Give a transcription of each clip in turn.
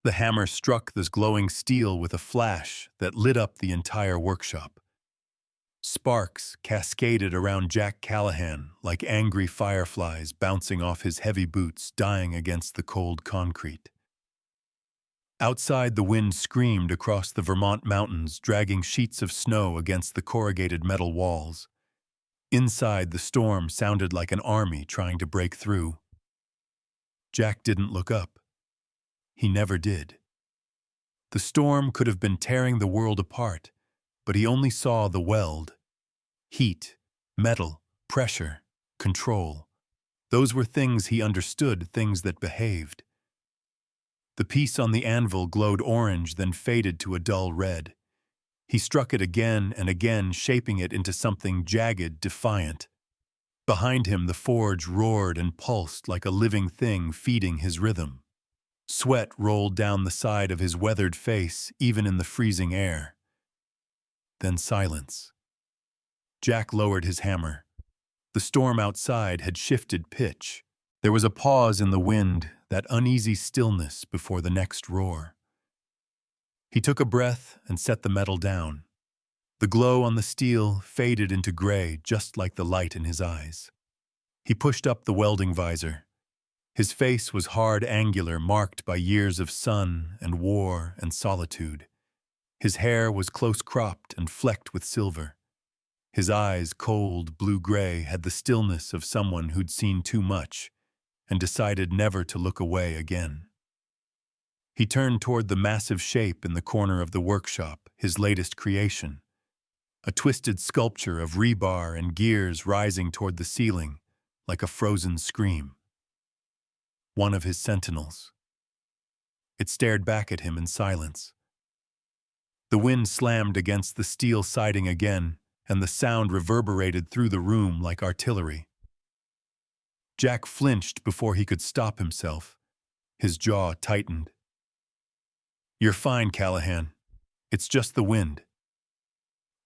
The hammer struck this glowing steel with a flash that lit up the entire workshop. Sparks cascaded around Jack Callahan like angry fireflies bouncing off his heavy boots, dying against the cold concrete. Outside, the wind screamed across the Vermont mountains, dragging sheets of snow against the corrugated metal walls. Inside, the storm sounded like an army trying to break through. Jack didn't look up. He never did. The storm could have been tearing the world apart, but he only saw the weld. Heat, metal, pressure, control. Those were things he understood, things that behaved. The piece on the anvil glowed orange, then faded to a dull red. He struck it again and again, shaping it into something jagged, defiant. Behind him, the forge roared and pulsed like a living thing feeding his rhythm. Sweat rolled down the side of his weathered face, even in the freezing air. Then silence. Jack lowered his hammer. The storm outside had shifted pitch. There was a pause in the wind, that uneasy stillness before the next roar. He took a breath and set the metal down. The glow on the steel faded into gray, just like the light in his eyes. He pushed up the welding visor. His face was hard, angular, marked by years of sun and war and solitude. His hair was close-cropped and flecked with silver. His eyes, cold, blue-gray, had the stillness of someone who'd seen too much and decided never to look away again. He turned toward the massive shape in the corner of the workshop, his latest creation. A twisted sculpture of rebar and gears rising toward the ceiling, like a frozen scream. One of his sentinels. It stared back at him in silence. The wind slammed against the steel siding again, and the sound reverberated through the room like artillery. Jack flinched before he could stop himself. His jaw tightened. "You're fine, Callahan. It's just the wind."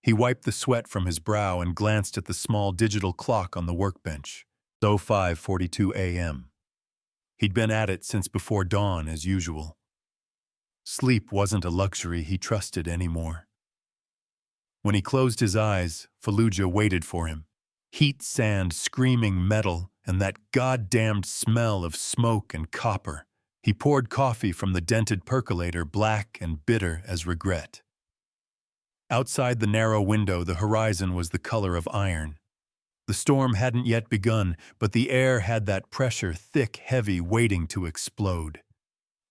He wiped the sweat from his brow and glanced at the small digital clock on the workbench. 05:42 a.m. He'd been at it since before dawn, as usual. Sleep wasn't a luxury he trusted anymore. When he closed his eyes, Fallujah waited for him. Heat, sand, screaming metal, and that goddamned smell of smoke and copper. He poured coffee from the dented percolator, black and bitter as regret. Outside the narrow window, the horizon was the color of iron. The storm hadn't yet begun, but the air had that pressure, thick, heavy, waiting to explode.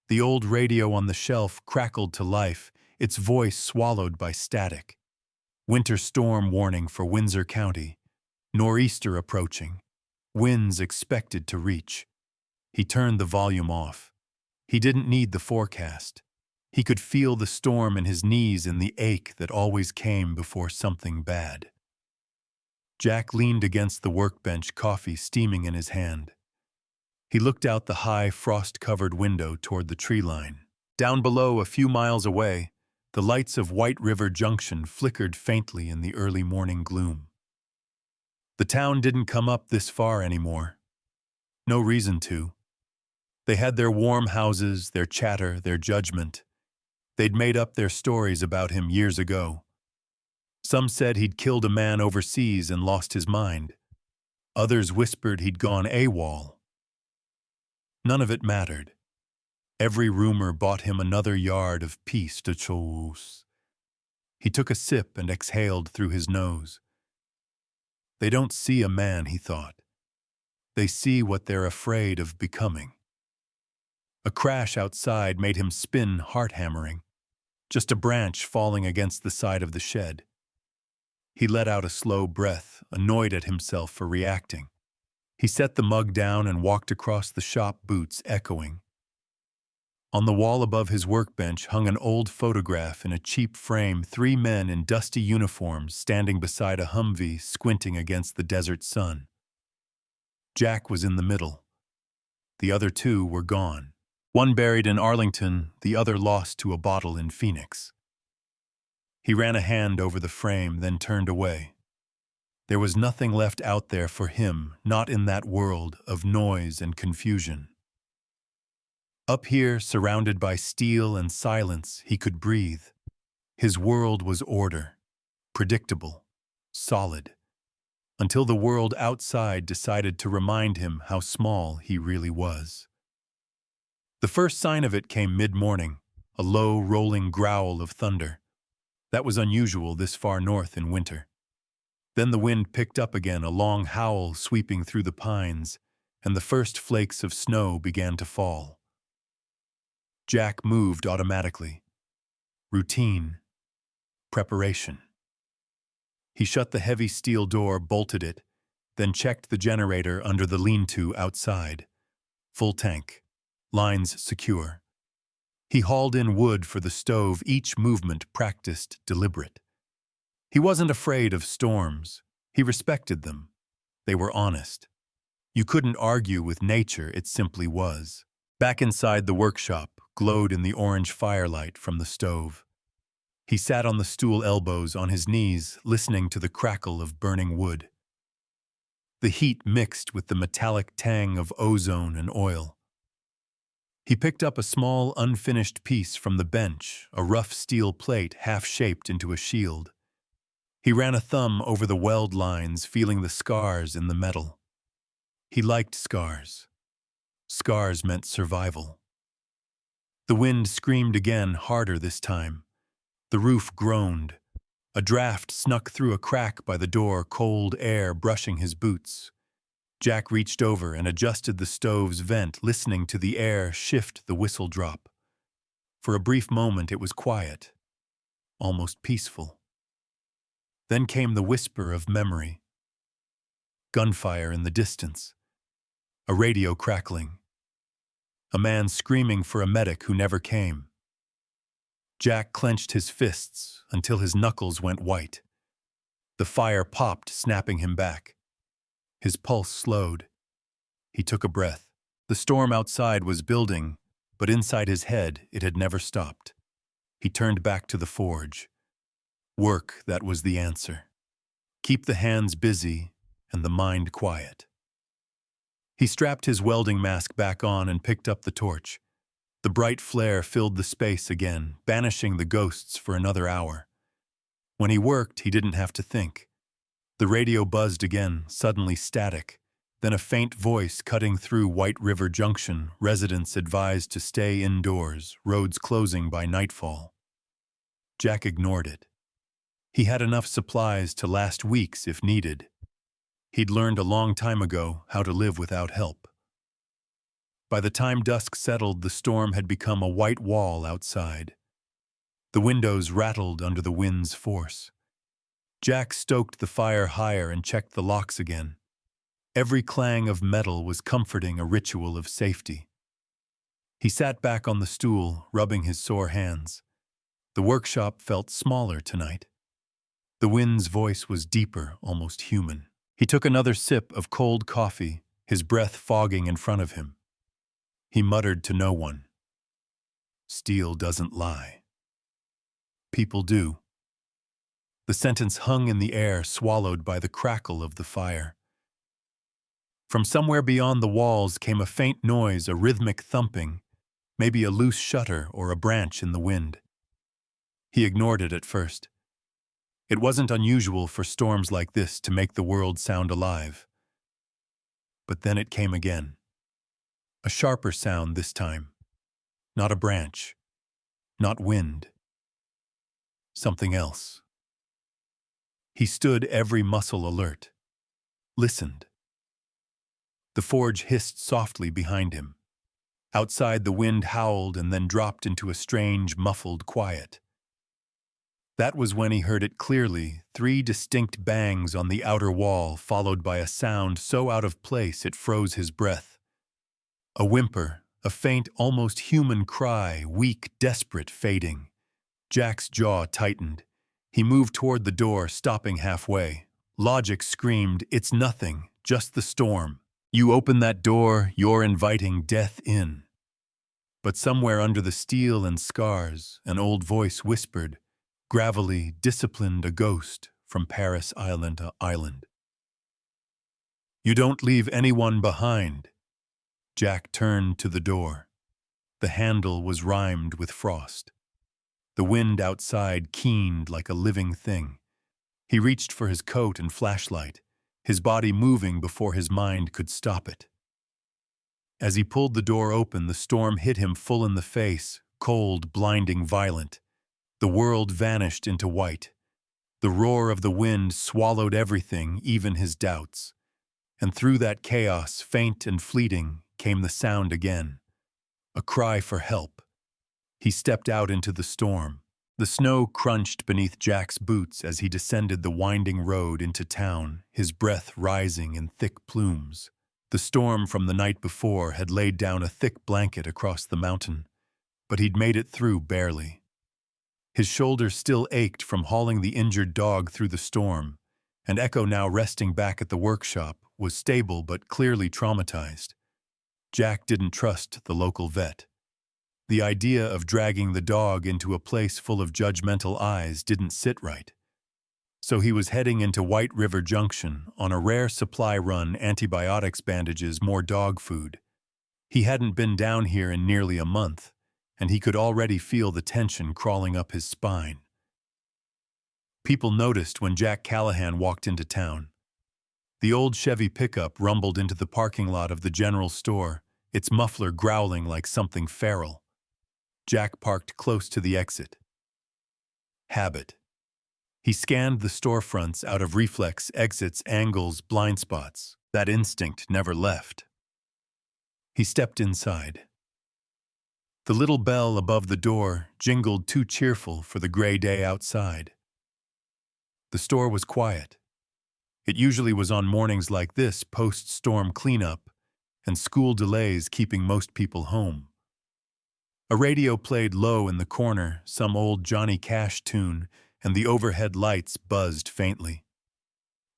The old radio on the shelf crackled to life, its voice swallowed by static. Winter storm warning for Windsor County. Nor'easter approaching. Winds expected to reach. He turned the volume off. He didn't need the forecast. He could feel the storm in his knees and the ache that always came before something bad. Jack leaned against the workbench, coffee steaming in his hand. He looked out the high, frost-covered window toward the tree line. Down below, a few miles away, the lights of White River Junction flickered faintly in the early morning gloom. The town didn't come up this far anymore. No reason to. They had their warm houses, their chatter, their judgment. They'd made up their stories about him years ago. Some said he'd killed a man overseas and lost his mind. Others whispered he'd gone AWOL. None of it mattered. Every rumor bought him another yard of peace to choose. He took a sip and exhaled through his nose. They don't see a man, he thought. They see what they're afraid of becoming. A crash outside made him spin, heart-hammering. Just a branch falling against the side of the shed. He let out a slow breath, annoyed at himself for reacting. He set the mug down and walked across the shop, boots echoing. On the wall above his workbench hung an old photograph in a cheap frame, 3 men in dusty uniforms standing beside a Humvee, squinting against the desert sun. Jack was in the middle. The other 2 were gone. One buried in Arlington, the other lost to a bottle in Phoenix. He ran a hand over the frame, then turned away. There was nothing left out there for him, not in that world of noise and confusion. Up here, surrounded by steel and silence, he could breathe. His world was order, predictable, solid, until the world outside decided to remind him how small he really was. The first sign of it came mid-morning, a low, rolling growl of thunder. That was unusual this far north in winter. Then the wind picked up again, a long howl sweeping through the pines, and the first flakes of snow began to fall. Jack moved automatically. Routine. Preparation. He shut the heavy steel door, bolted it, then checked the generator under the lean-to outside. Full tank. Lines secure. He hauled in wood for the stove, each movement practiced, deliberate. He wasn't afraid of storms. He respected them. They were honest. You couldn't argue with nature, it simply was. Back inside the workshop, glowed in the orange firelight from the stove. He sat on the stool, elbows on his knees, listening to the crackle of burning wood. The heat mixed with the metallic tang of ozone and oil. He picked up a small, unfinished piece from the bench, a rough steel plate half-shaped into a shield. He ran a thumb over the weld lines, feeling the scars in the metal. He liked scars. Scars meant survival. The wind screamed again, harder this time. The roof groaned. A draft snuck through a crack by the door, cold air brushing his boots. Jack reached over and adjusted the stove's vent, listening to the air shift, the whistle drop. For a brief moment it was quiet, almost peaceful. Then came the whisper of memory. Gunfire in the distance. A radio crackling. A man screaming for a medic who never came. Jack clenched his fists until his knuckles went white. The fire popped, snapping him back. His pulse slowed. He took a breath. The storm outside was building, but inside his head it had never stopped. He turned back to the forge. Work, that was the answer. Keep the hands busy and the mind quiet. He strapped his welding mask back on and picked up the torch. The bright flare filled the space again, banishing the ghosts for another hour. When he worked, he didn't have to think. The radio buzzed again, suddenly static. Then a faint voice cutting through White River Junction, residents advised to stay indoors, roads closing by nightfall. Jack ignored it. He had enough supplies to last weeks if needed. He'd learned a long time ago how to live without help. By the time dusk settled, the storm had become a white wall outside. The windows rattled under the wind's force. Jack stoked the fire higher and checked the locks again. Every clang of metal was comforting, a ritual of safety. He sat back on the stool, rubbing his sore hands. The workshop felt smaller tonight. The wind's voice was deeper, almost human. He took another sip of cold coffee, his breath fogging in front of him. He muttered to no one. Steel doesn't lie. People do. The sentence hung in the air, swallowed by the crackle of the fire. From somewhere beyond the walls came a faint noise, a rhythmic thumping, maybe a loose shutter or a branch in the wind. He ignored it at first. It wasn't unusual for storms like this to make the world sound alive. But then it came again. A sharper sound this time. Not a branch. Not wind. Something else. He stood, every muscle alert. Listened. The forge hissed softly behind him. Outside, the wind howled and then dropped into a strange, muffled quiet. That was when he heard it clearly, 3 distinct bangs on the outer wall, followed by a sound so out of place it froze his breath. A whimper, a faint, almost human cry, weak, desperate, fading. Jack's jaw tightened. He moved toward the door, stopping halfway. Logic screamed, "It's nothing, just the storm. You open that door, you're inviting death in." But somewhere under the steel and scars, an old voice whispered, gravelly, disciplined, a ghost from Paris Island to island. "You don't leave anyone behind." Jack turned to the door. The handle was rimed with frost. The wind outside keened like a living thing. He reached for his coat and flashlight, his body moving before his mind could stop it. As he pulled the door open, the storm hit him full in the face, cold, blinding, violent. The world vanished into white. The roar of the wind swallowed everything, even his doubts. And through that chaos, faint and fleeting, came the sound again. A cry for help. He stepped out into the storm. The snow crunched beneath Jack's boots as he descended the winding road into town, his breath rising in thick plumes. The storm from the night before had laid down a thick blanket across the mountain, but he'd made it through barely. His shoulders still ached from hauling the injured dog through the storm, and Echo, now resting back at the workshop, was stable but clearly traumatized. Jack didn't trust the local vet. The idea of dragging the dog into a place full of judgmental eyes didn't sit right. So he was heading into White River Junction on a rare supply run: antibiotics, bandages, more dog food. He hadn't been down here in nearly a month, and he could already feel the tension crawling up his spine. People noticed when Jack Callahan walked into town. The old Chevy pickup rumbled into the parking lot of the general store, its muffler growling like something feral. Jack parked close to the exit. Habit. He scanned the storefronts out of reflex, exits, angles, blind spots. That instinct never left. He stepped inside. The little bell above the door jingled too cheerful for the gray day outside. The store was quiet. It usually was on mornings like this, post-storm cleanup, and school delays keeping most people home. A radio played low in the corner, some old Johnny Cash tune, and the overhead lights buzzed faintly.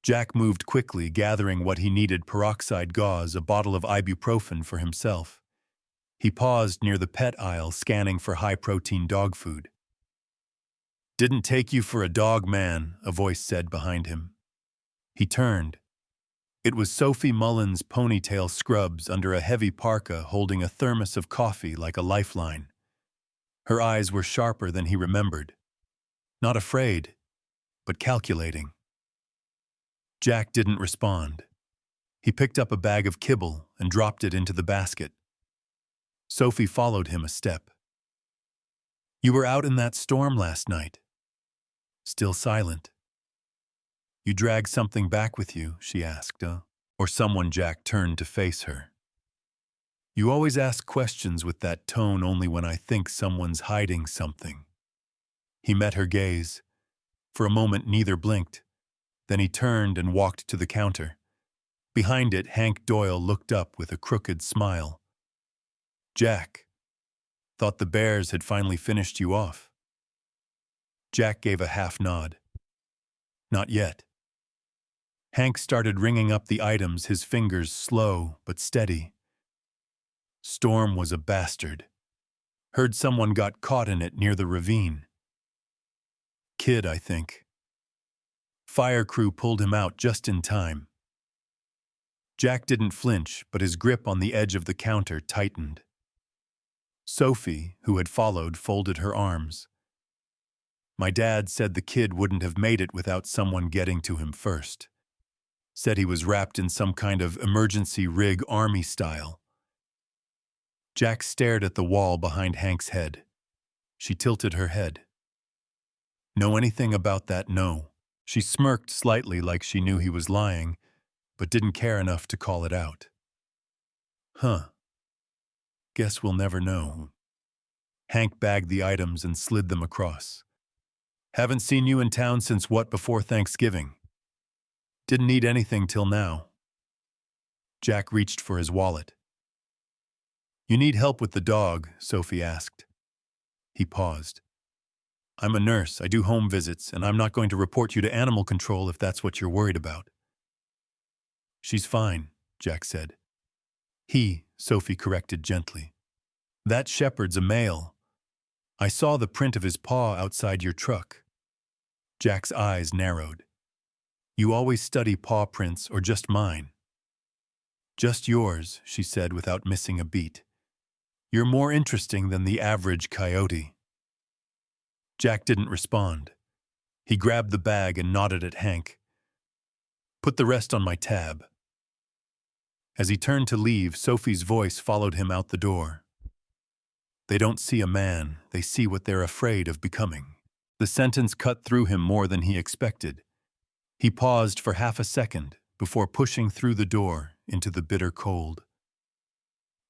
Jack moved quickly, gathering what he needed: peroxide gauze, a bottle of ibuprofen for himself. He paused near the pet aisle, scanning for high-protein dog food. "Didn't take you for a dog, man," a voice said behind him. He turned. It was Sophie Mullen's ponytail scrubs under a heavy parka, holding a thermos of coffee like a lifeline. Her eyes were sharper than he remembered. Not afraid, but calculating. Jack didn't respond. He picked up a bag of kibble and dropped it into the basket. Sophie followed him a step. "You were out in that storm last night." Still silent. "You dragged something back with you?" she asked, or someone. Jack turned to face her. "You always ask questions with that tone only when I think someone's hiding something." He met her gaze. For a moment neither blinked. Then he turned and walked to the counter. Behind it, Hank Doyle looked up with a crooked smile. "Jack, thought the bears had finally finished you off." Jack gave a half nod. "Not yet." Hank started ringing up the items, his fingers slow but steady. "Storm was a bastard. Heard someone got caught in it near the ravine. Kid, I think. Fire crew pulled him out just in time." Jack didn't flinch, but his grip on the edge of the counter tightened. Sophie, who had followed, folded her arms. "My dad said the kid wouldn't have made it without someone getting to him first. Said he was wrapped in some kind of emergency rig, army style." Jack stared at the wall behind Hank's head. She tilted her head. "Know anything about that?" "No." She smirked slightly, like she knew he was lying, but didn't care enough to call it out. "Huh. Guess we'll never know." Hank bagged the items and slid them across. "Haven't seen you in town since what, before Thanksgiving? Didn't need anything till now." Jack reached for his wallet. "You need help with the dog?" Sophie asked. He paused. "I'm a nurse, I do home visits, and I'm not going to report you to animal control if that's what you're worried about." "She's fine," Jack said. Sophie corrected gently. "That shepherd's a male. I saw the print of his paw outside your truck." Jack's eyes narrowed. "You always study paw prints, or just mine?" "Just yours," she said without missing a beat. You're more interesting than the average coyote." Jack didn't respond. He grabbed the bag and nodded at Hank. "Put the rest on my tab." As he turned to leave, Sophie's voice followed him out the door. "They don't see a man, they see what they're afraid of becoming." The sentence cut through him more than he expected. He paused for half a second before pushing through the door into the bitter cold.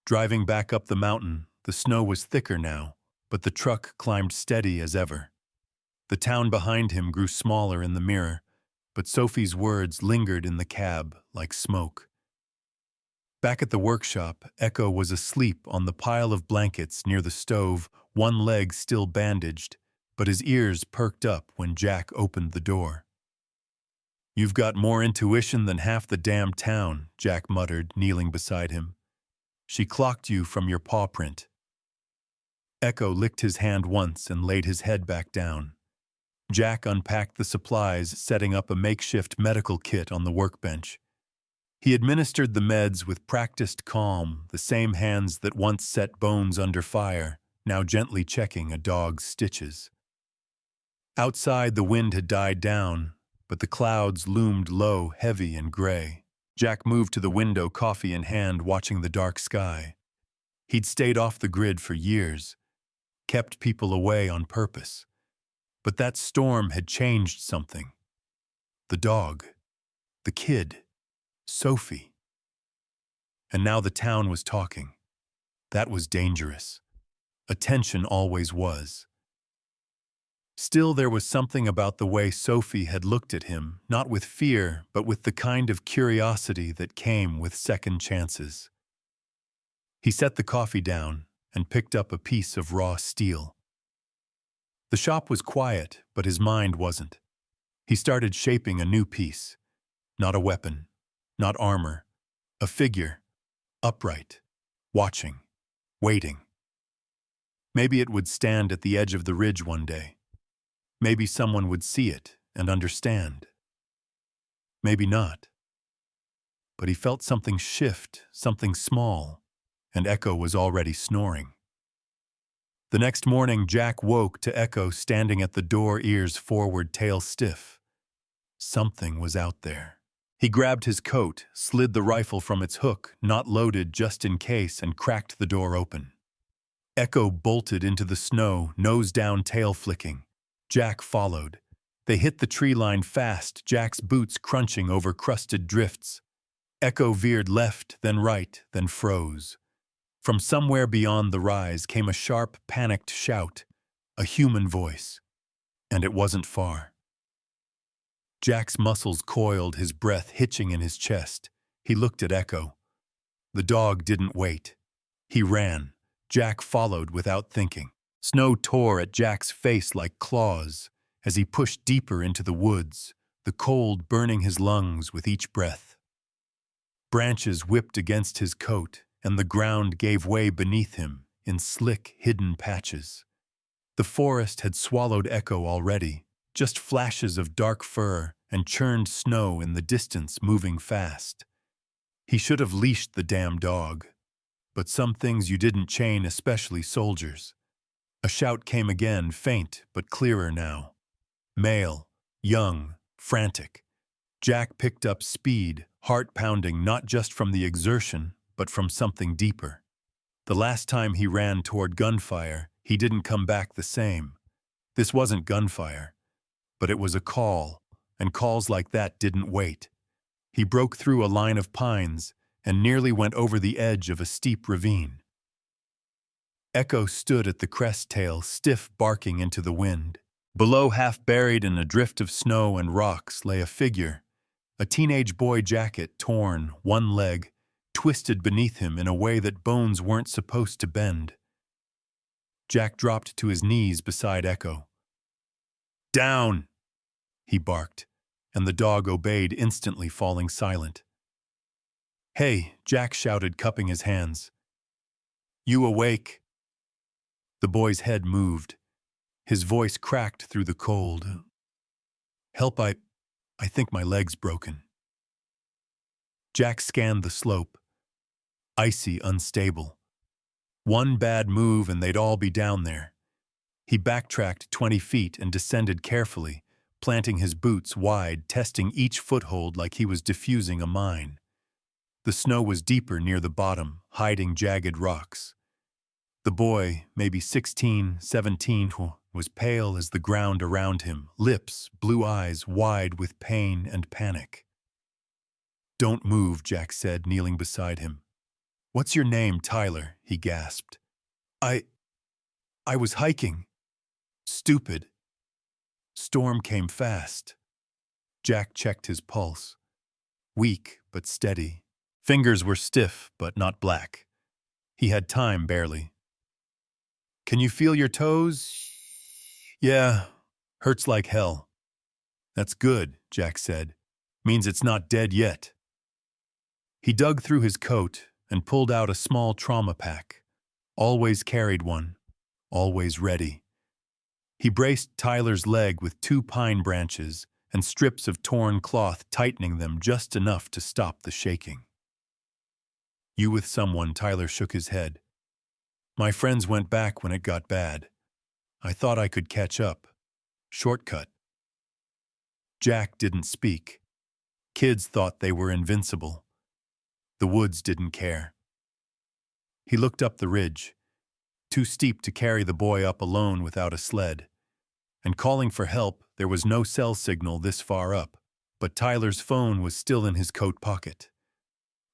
Driving back up the mountain, the snow was thicker now, but the truck climbed steady as ever. The town behind him grew smaller in the mirror, but Sophie's words lingered in the cab like smoke. Back at the workshop, Echo was asleep on the pile of blankets near the stove, one leg still bandaged, but his ears perked up when Jack opened the door. "You've got more intuition than half the damn town," Jack muttered, kneeling beside him. "She clocked you from your paw print." Echo licked his hand once and laid his head back down. Jack unpacked the supplies, setting up a makeshift medical kit on the workbench. He administered the meds with practiced calm, the same hands that once set bones under fire, now gently checking a dog's stitches. Outside, the wind had died down, but the clouds loomed low, heavy and gray. Jack moved to the window, coffee in hand, watching the dark sky. He'd stayed off the grid for years, kept people away on purpose. But that storm had changed something. The dog, the kid, Sophie. And now the town was talking. That was dangerous. Attention always was. Still, there was something about the way Sophie had looked at him, not with fear, but with the kind of curiosity that came with second chances. He set the coffee down and picked up a piece of raw steel. The shop was quiet, but his mind wasn't. He started shaping a new piece. Not a weapon, not armor. A figure, upright, watching, waiting. Maybe it would stand at the edge of the ridge one day. Maybe someone would see it and understand. Maybe not. But he felt something shift, something small, and Echo was already snoring. The next morning, Jack woke to Echo standing at the door, ears forward, tail stiff. Something was out there. He grabbed his coat, slid the rifle from its hook, not loaded just in case, and cracked the door open. Echo bolted into the snow, nose down, tail flicking. Jack followed. They hit the tree line fast, Jack's boots crunching over crusted drifts. Echo veered left, then right, then froze. From somewhere beyond the rise came a sharp, panicked shout, a human voice. And it wasn't far. Jack's muscles coiled, his breath hitching in his chest. He looked at Echo. The dog didn't wait. He ran. Jack followed without thinking. Snow tore at Jack's face like claws as he pushed deeper into the woods, the cold burning his lungs with each breath. Branches whipped against his coat, and the ground gave way beneath him in slick, hidden patches. The forest had swallowed Echo already, just flashes of dark fur and churned snow in the distance moving fast. He should have leashed the damn dog. But some things you didn't chain, especially soldiers. A shout came again, faint but clearer now. Male, young, frantic. Jack picked up speed, heart pounding not just from the exertion, but from something deeper. The last time he ran toward gunfire, he didn't come back the same. This wasn't gunfire, but it was a call, and calls like that didn't wait. He broke through a line of pines and nearly went over the edge of a steep ravine. Echo stood at the crest tail, stiff, barking into the wind. Below, half buried in a drift of snow and rocks, lay a figure, a teenage boy, jacket torn, one leg, twisted beneath him in a way that bones weren't supposed to bend. Jack dropped to his knees beside Echo. "Down!" he barked, and the dog obeyed, instantly falling silent. "Hey," Jack shouted, cupping his hands. "You awake?" The boy's head moved. His voice cracked through the cold. "Help, I think my leg's broken." Jack scanned the slope. Icy, unstable. One bad move and they'd all be down there. He backtracked 20 feet and descended carefully, planting his boots wide, testing each foothold like he was defusing a mine. The snow was deeper near the bottom, hiding jagged rocks. The boy, maybe 16, 17, was pale as the ground around him, lips, blue eyes wide with pain and panic. "Don't move," Jack said, kneeling beside him. "What's your name, Tyler?" he gasped. I was hiking. Stupid." Storm came fast. Jack checked his pulse. Weak but steady. Fingers were stiff but not black. He had time barely. "Can you feel your toes?" "Yeah, hurts like hell." "That's good," Jack said. "Means it's not dead yet." He dug through his coat and pulled out a small trauma pack. Always carried one. Always ready. He braced Tyler's leg with 2 pine branches and strips of torn cloth, tightening them just enough to stop the shaking. "You with someone?" Tyler shook his head. "My friends went back when it got bad. I thought I could catch up. Shortcut." Jack didn't speak. Kids thought they were invincible. The woods didn't care. He looked up the ridge, too steep to carry the boy up alone without a sled. And calling for help, there was no cell signal this far up, but Tyler's phone was still in his coat pocket.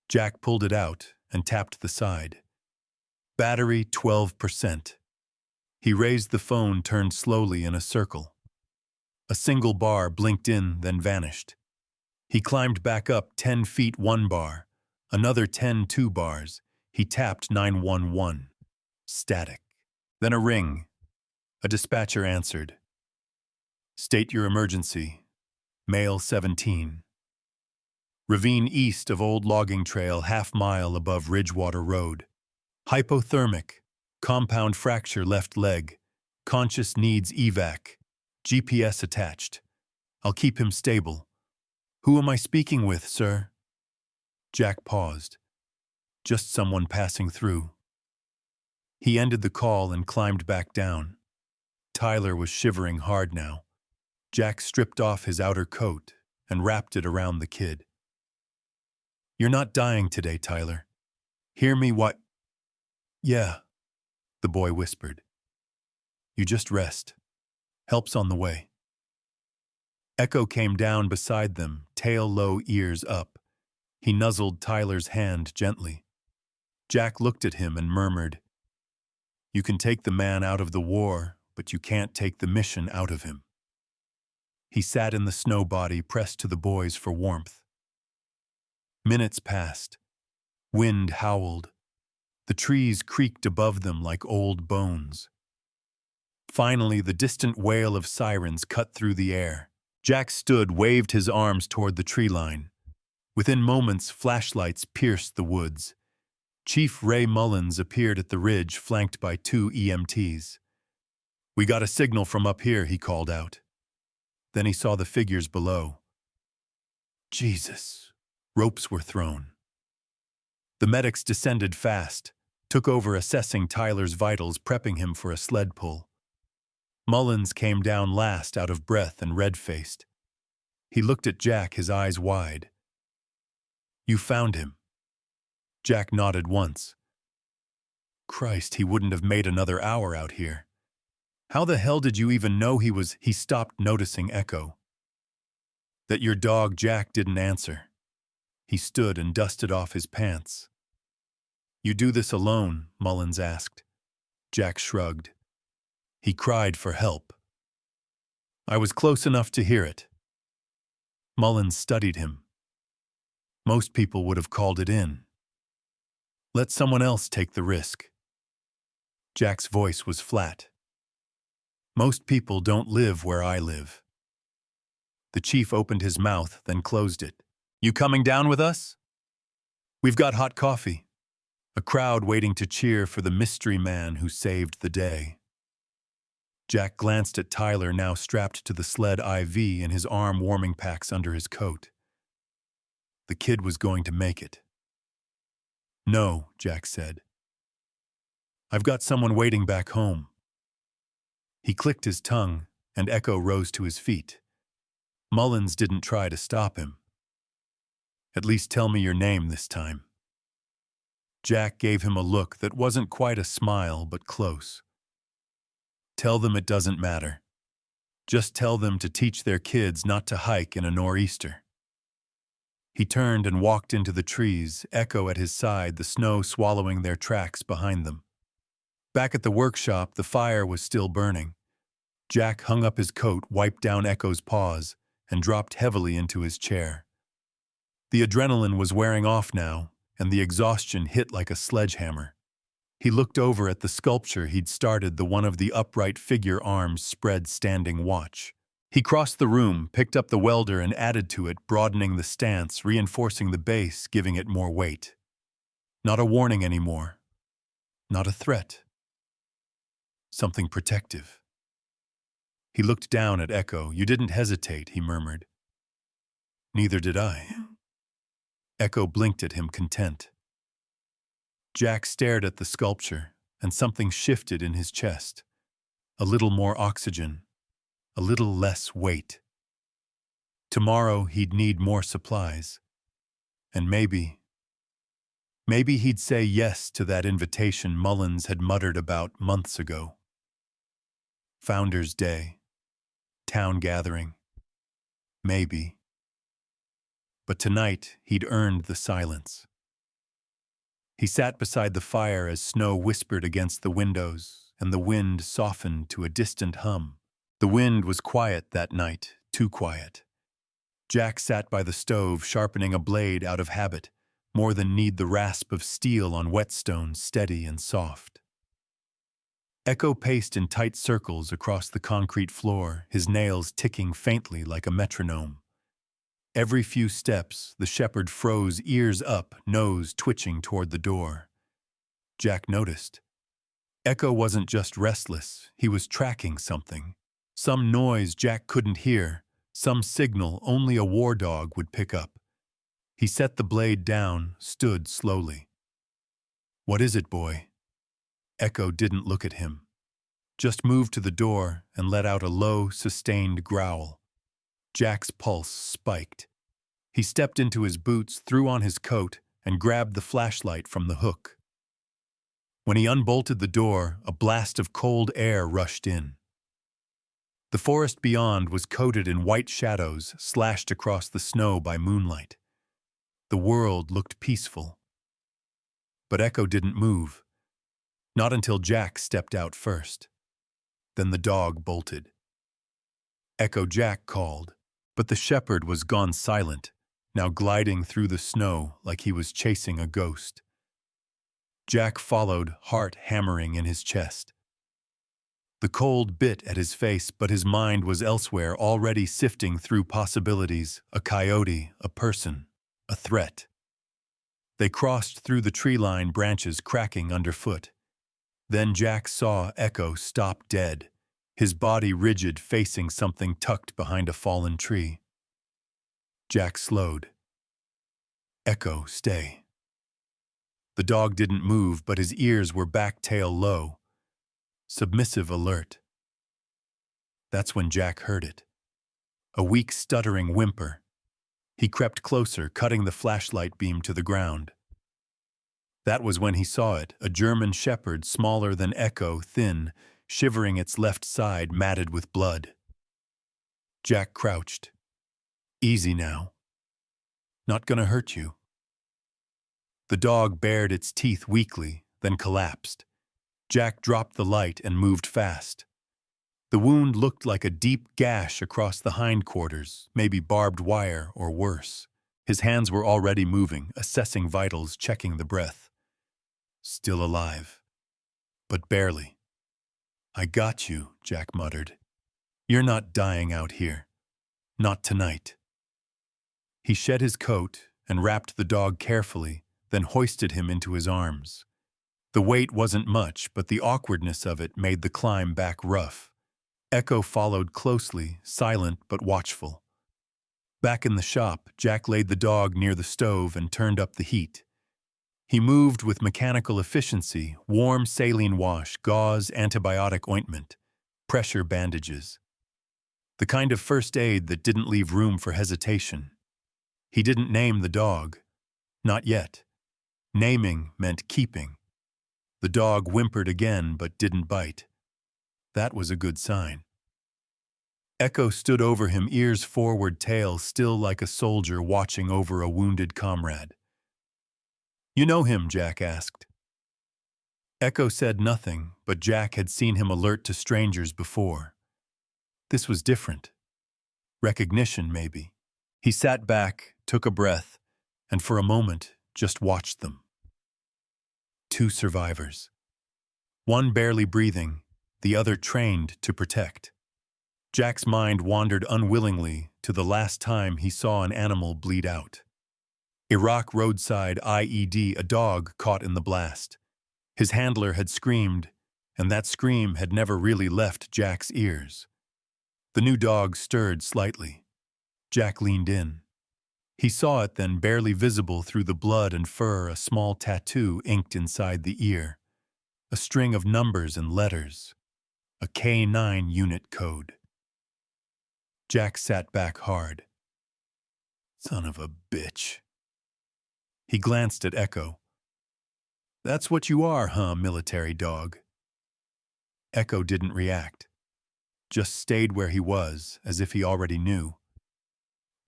Jack pulled it out and tapped the side. Battery 12%. He raised the phone, turned slowly in a circle. A single bar blinked in, then vanished. He climbed back up 10 feet, 1 bar, another 10, 2 bars. He tapped 911. Static. Then a ring. A dispatcher answered. "State your emergency. Male 17. Ravine east of old logging trail, half-mile above Ridgewater Road. Hypothermic. Compound fracture left leg. Conscious, needs evac. GPS attached. I'll keep him stable. Who am I speaking with, sir?" Jack paused. "Just someone passing through." He ended the call and climbed back down. Tyler was shivering hard now. Jack stripped off his outer coat and wrapped it around the kid. "You're not dying today, Tyler. Hear me, what?" "Yeah," the boy whispered. "You just rest. Help's on the way." Echo came down beside them, tail low, ears up. He nuzzled Tyler's hand gently. Jack looked at him and murmured, "You can take the man out of the war, but you can't take the mission out of him." He sat in the snow body, pressed to the boys for warmth. Minutes passed. Wind howled. The trees creaked above them like old bones. Finally, the distant wail of sirens cut through the air. Jack stood, waved his arms toward the tree line. Within moments, flashlights pierced the woods. Chief Ray Mullins appeared at the ridge, flanked by 2 EMTs. "We got a signal from up here," he called out. Then he saw the figures below. Jesus! Ropes were thrown. The medics descended fast, took over assessing Tyler's vitals, prepping him for a sled pull. Mullins came down last, out of breath and red-faced. He looked at Jack, his eyes wide. "You found him?" Jack nodded once. "Christ, he wouldn't have made another hour out here. How the hell did you even know he was—" He stopped, noticing Echo. "That your dog Jack didn't answer." He stood and dusted off his pants. "You do this alone?" Mullins asked. Jack shrugged. "He cried for help. I was close enough to hear it." Mullins studied him. "Most people would have called it in. Let someone else take the risk." Jack's voice was flat. "Most people don't live where I live." The chief opened his mouth, then closed it. "You coming down with us?" "We've got hot coffee." A crowd waiting to cheer for the mystery man who saved the day. Jack glanced at Tyler, now strapped to the sled IV and his arm warming packs under his coat. The kid was going to make it. "No," Jack said. I've got someone waiting back home. He clicked his tongue, and Echo rose to his feet. Mullins didn't try to stop him. At least tell me your name this time. Jack gave him a look that wasn't quite a smile, but close. Tell them it doesn't matter. Just tell them to teach their kids not to hike in a nor'easter. He turned and walked into the trees, Echo at his side, the snow swallowing their tracks behind them. Back at the workshop, the fire was still burning. Jack hung up his coat, wiped down Echo's paws, and dropped heavily into his chair. The adrenaline was wearing off now, and the exhaustion hit like a sledgehammer. He looked over at the sculpture he'd started, the one of the upright figure, arms spread, standing watch. He crossed the room, picked up the welder and added to it, broadening the stance, reinforcing the base, giving it more weight. Not a warning anymore. Not a threat. Something protective. He looked down at Echo. You didn't hesitate, he murmured. Neither did I. Echo blinked at him, content. Jack stared at the sculpture, and something shifted in his chest. A little more oxygen, a little less weight. Tomorrow he'd need more supplies. And maybe he'd say yes to that invitation Mullins had muttered about months ago. Founders' Day. Town gathering. Maybe. But tonight he'd earned the silence. He sat beside the fire as snow whispered against the windows, and the wind softened to a distant hum. The wind was quiet that night, too quiet. Jack sat by the stove, sharpening a blade out of habit, more than need the rasp of steel on whetstone, steady and soft. Echo paced in tight circles across the concrete floor, his nails ticking faintly like a metronome. Every few steps, the shepherd froze, ears up, nose twitching toward the door. Jack noticed. Echo wasn't just restless, he was tracking something. Some noise Jack couldn't hear, some signal only a war dog would pick up. He set the blade down, stood slowly. What is it, boy? Echo didn't look at him. Just moved to the door and let out a low, sustained growl. Jack's pulse spiked. He stepped into his boots, threw on his coat, and grabbed the flashlight from the hook. When he unbolted the door, a blast of cold air rushed in. The forest beyond was coated in white shadows, slashed across the snow by moonlight. The world looked peaceful. But Echo didn't move. Not until Jack stepped out first. Then the dog bolted. Echo, Jack called. But the shepherd was gone silent, now gliding through the snow like he was chasing a ghost. Jack followed, heart hammering in his chest. The cold bit at his face, but his mind was elsewhere, already sifting through possibilities, a coyote, a person, a threat. They crossed through the tree line, branches cracking underfoot. Then Jack saw Echo stop dead, his body rigid, facing something tucked behind a fallen tree. Jack slowed. Echo, stay. The dog didn't move, but his ears were back, tail low. Submissive, alert. That's when Jack heard it. A weak, stuttering whimper. He crept closer, cutting the flashlight beam to the ground. That was when he saw it, a German shepherd, smaller than Echo, thin, shivering its left side matted with blood. Jack crouched. Easy now. Not gonna hurt you. The dog bared its teeth weakly, then collapsed. Jack dropped the light and moved fast. The wound looked like a deep gash across the hindquarters, maybe barbed wire or worse. His hands were already moving, assessing vitals, checking the breath. Still alive. But barely. I got you, Jack muttered. You're not dying out here. Not tonight. He shed his coat and wrapped the dog carefully, then hoisted him into his arms. The weight wasn't much, but the awkwardness of it made the climb back rough. Echo followed closely, silent but watchful. Back in the shop, Jack laid the dog near the stove and turned up the heat. He moved with mechanical efficiency, warm saline wash, gauze, antibiotic ointment, pressure bandages. The kind of first aid that didn't leave room for hesitation. He didn't name the dog. Not yet. Naming meant keeping. The dog whimpered again but didn't bite. That was a good sign. Echo stood over him, ears forward, tail still like a soldier watching over a wounded comrade. "You know him?" Jack asked. Echo said nothing, but Jack had seen him alert to strangers before. This was different. Recognition, maybe. He sat back, took a breath, and for a moment just watched them. 2 survivors. One barely breathing, the other trained to protect. Jack's mind wandered unwillingly to the last time he saw an animal bleed out. Iraq roadside IED, a dog caught in the blast. His handler had screamed, and that scream had never really left Jack's ears. The new dog stirred slightly. Jack leaned in. He saw it then, barely visible through the blood and fur, a small tattoo inked inside the ear. A string of numbers and letters. A K9 unit code. Jack sat back hard. Son of a bitch. He glanced at Echo. "That's what you are, huh, military dog?" Echo didn't react. Just stayed where he was, as if he already knew.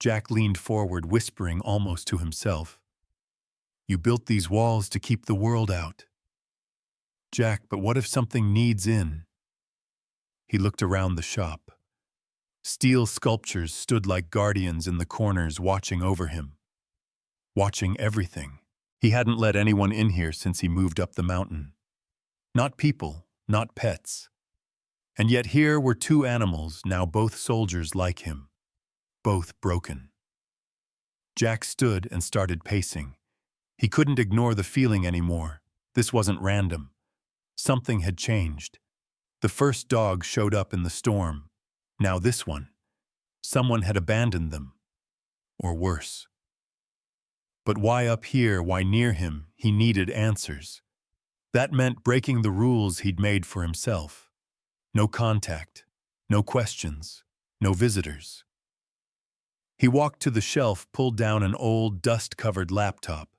Jack leaned forward, whispering almost to himself. "You built these walls to keep the world out." "Jack, but what if something needs in?" He looked around the shop. Steel sculptures stood like guardians in the corners, watching over him. Watching everything. He hadn't let anyone in here since he moved up the mountain. Not people, not pets. And yet here were 2 animals, now both soldiers like him. Both broken. Jack stood and started pacing. He couldn't ignore the feeling anymore. This wasn't random. Something had changed. The first dog showed up in the storm. Now this one. Someone had abandoned them. Or worse. But why up here, why near him? He needed answers. That meant breaking the rules he'd made for himself. No contact, no questions, no visitors. He walked to the shelf, pulled down an old, dust-covered laptop.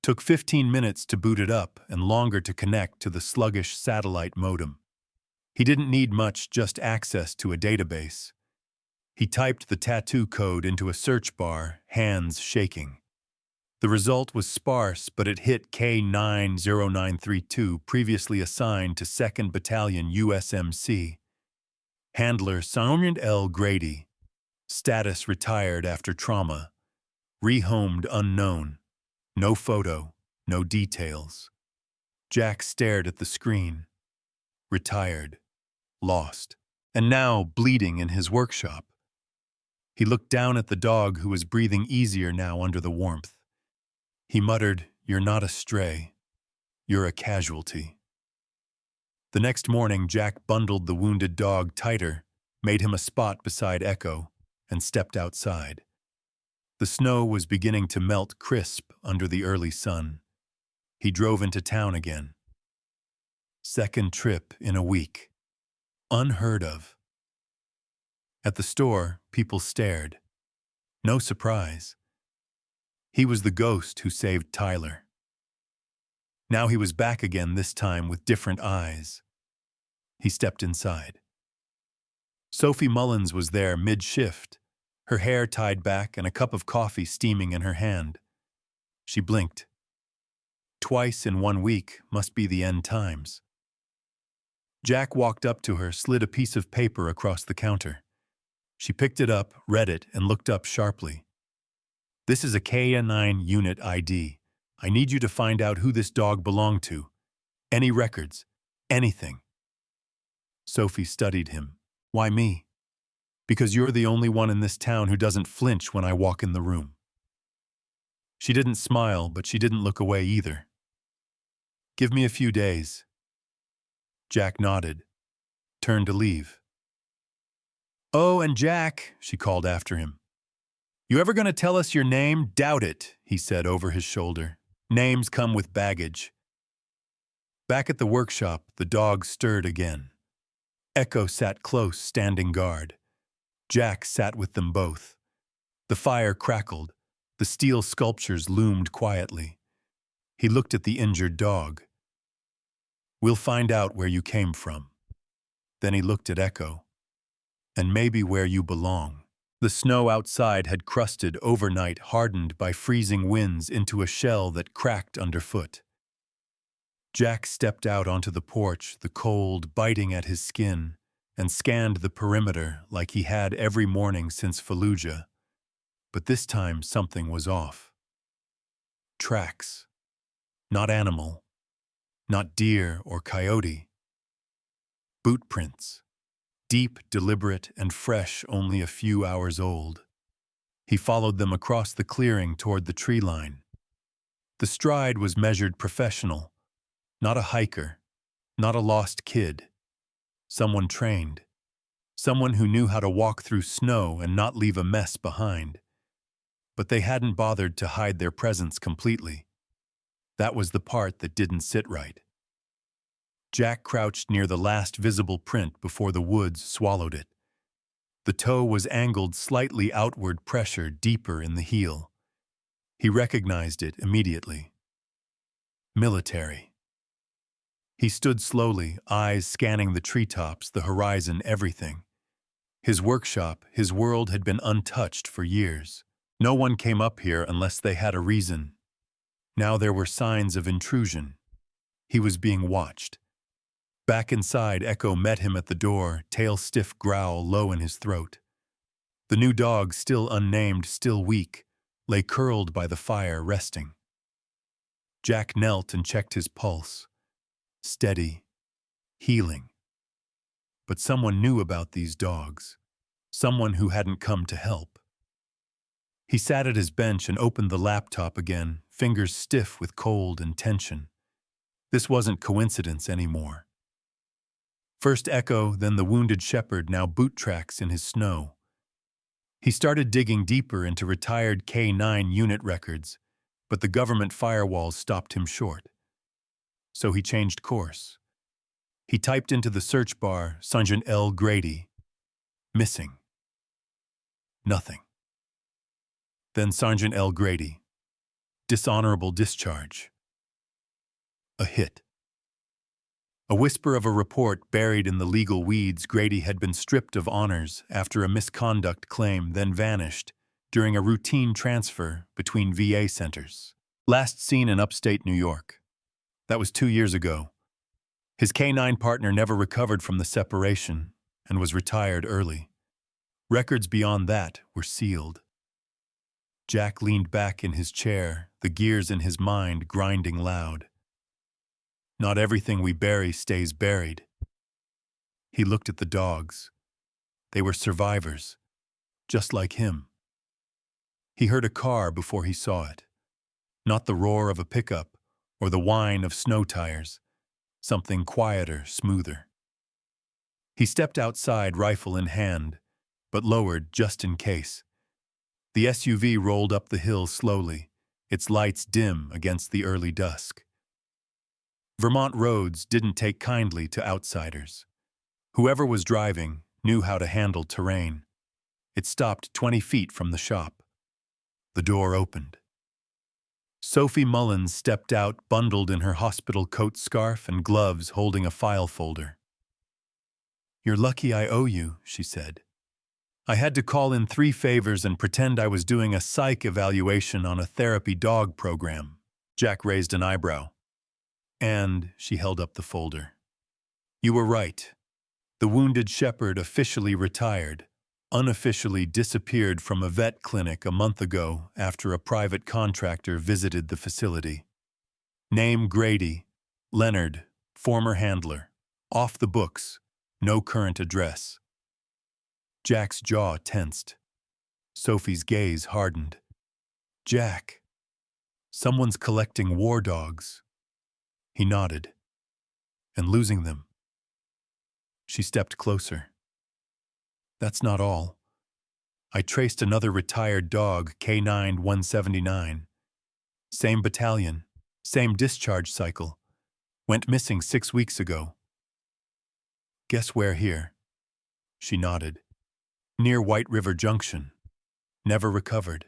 Took 15 minutes to boot it up and longer to connect to the sluggish satellite modem. He didn't need much, just access to a database. He typed the tattoo code into a search bar, hands shaking. The result was sparse, but it hit K90932, previously assigned to 2nd Battalion USMC. Handler Sergeant L. Grady. Status retired after trauma. Rehomed unknown. No photo, no details. Jack stared at the screen. Retired. Lost. And now bleeding in his workshop. He looked down at the dog, who was breathing easier now under the warmth. He muttered, "You're not a stray. You're a casualty." The next morning, Jack bundled the wounded dog tighter, made him a spot beside Echo, and stepped outside. The snow was beginning to melt crisp under the early sun. He drove into town again. Second trip in a week. Unheard of. At the store, people stared. No surprise. He was the ghost who saved Tyler. Now he was back again, this time with different eyes. He stepped inside. Sophie Mullins was there mid-shift, her hair tied back and a cup of coffee steaming in her hand. She blinked. Twice in 1 week must be the end times. Jack walked up to her, slid a piece of paper across the counter. She picked it up, read it, and looked up sharply. "This is a K9 unit ID. I need you to find out who this dog belonged to. Any records. Anything." Sophie studied him. "Why me?" "Because you're the only one in this town who doesn't flinch when I walk in the room." She didn't smile, but she didn't look away either. "Give me a few days." Jack nodded, turned to leave. "Oh, and Jack," she called after him. "You ever gonna tell us your name? Doubt it," he said over his shoulder. Names come with baggage. Back at the workshop, the dogs stirred again. Echo sat close, standing guard. Jack sat with them both. The fire crackled. The steel sculptures loomed quietly. He looked at the injured dog. "We'll find out where you came from." Then he looked at Echo. "And maybe where you belong." The snow outside had crusted overnight, hardened by freezing winds into a shell that cracked underfoot. Jack stepped out onto the porch, the cold biting at his skin, and scanned the perimeter like he had every morning since Fallujah. But this time something was off. Tracks. Not animal. Not deer or coyote. Boot prints. Deep, deliberate, and fresh, only a few hours old. He followed them across the clearing toward the tree line. The stride was measured professional. Not a hiker. Not a lost kid. Someone trained. Someone who knew how to walk through snow and not leave a mess behind. But they hadn't bothered to hide their presence completely. That was the part that didn't sit right. Jack crouched near the last visible print before the woods swallowed it. The toe was angled slightly outward, pressure deeper in the heel. He recognized it immediately. Military. He stood slowly, eyes scanning the treetops, the horizon, everything. His workshop, his world had been untouched for years. No one came up here unless they had a reason. Now there were signs of intrusion. He was being watched. Back inside, Echo met him at the door, tail-stiff growl low in his throat. The new dog, still unnamed, still weak, lay curled by the fire, resting. Jack knelt and checked his pulse. Steady. Healing. But someone knew about these dogs. Someone who hadn't come to help. He sat at his bench and opened the laptop again, fingers stiff with cold and tension. This wasn't coincidence anymore. First Echo, then the wounded shepherd, now boot tracks in his snow. He started digging deeper into retired K-9 unit records, but the government firewalls stopped him short. So he changed course. He typed into the search bar, Sergeant L. Grady. Missing. Nothing. Then Sergeant L. Grady. Dishonorable discharge. A hit. A whisper of a report buried in the legal weeds. Grady had been stripped of honors after a misconduct claim, then vanished during a routine transfer between VA centers. Last seen in upstate New York. That was 2 years ago. His K-9 partner never recovered from the separation and was retired early. Records beyond that were sealed. Jack leaned back in his chair, the gears in his mind grinding loud. Not everything we bury stays buried. He looked at the dogs. They were survivors, just like him. He heard a car before he saw it. Not the roar of a pickup or the whine of snow tires. Something quieter, smoother. He stepped outside, rifle in hand, but lowered just in case. The SUV rolled up the hill slowly, its lights dim against the early dusk. Vermont roads didn't take kindly to outsiders. Whoever was driving knew how to handle terrain. It stopped 20 feet from the shop. The door opened. Sophie Mullins stepped out, bundled in her hospital coat scarf and gloves, holding a file folder. "You're lucky I owe you," she said. "I had to call in 3 favors and pretend I was doing a psych evaluation on a therapy dog program." Jack raised an eyebrow. "And," she held up the folder, "you were right. The wounded shepherd officially retired, unofficially disappeared from a vet clinic a month ago after a private contractor visited the facility. Name Grady, Leonard, former handler, off the books, no current address." Jack's jaw tensed. Sophie's gaze hardened. "Jack, someone's collecting war dogs." He nodded. "And losing them." She stepped closer. "That's not all. I traced another retired dog, K9 179. Same battalion, Same discharge cycle. Went missing 6 weeks ago. Guess where here? She nodded. Near White River Junction. Never recovered.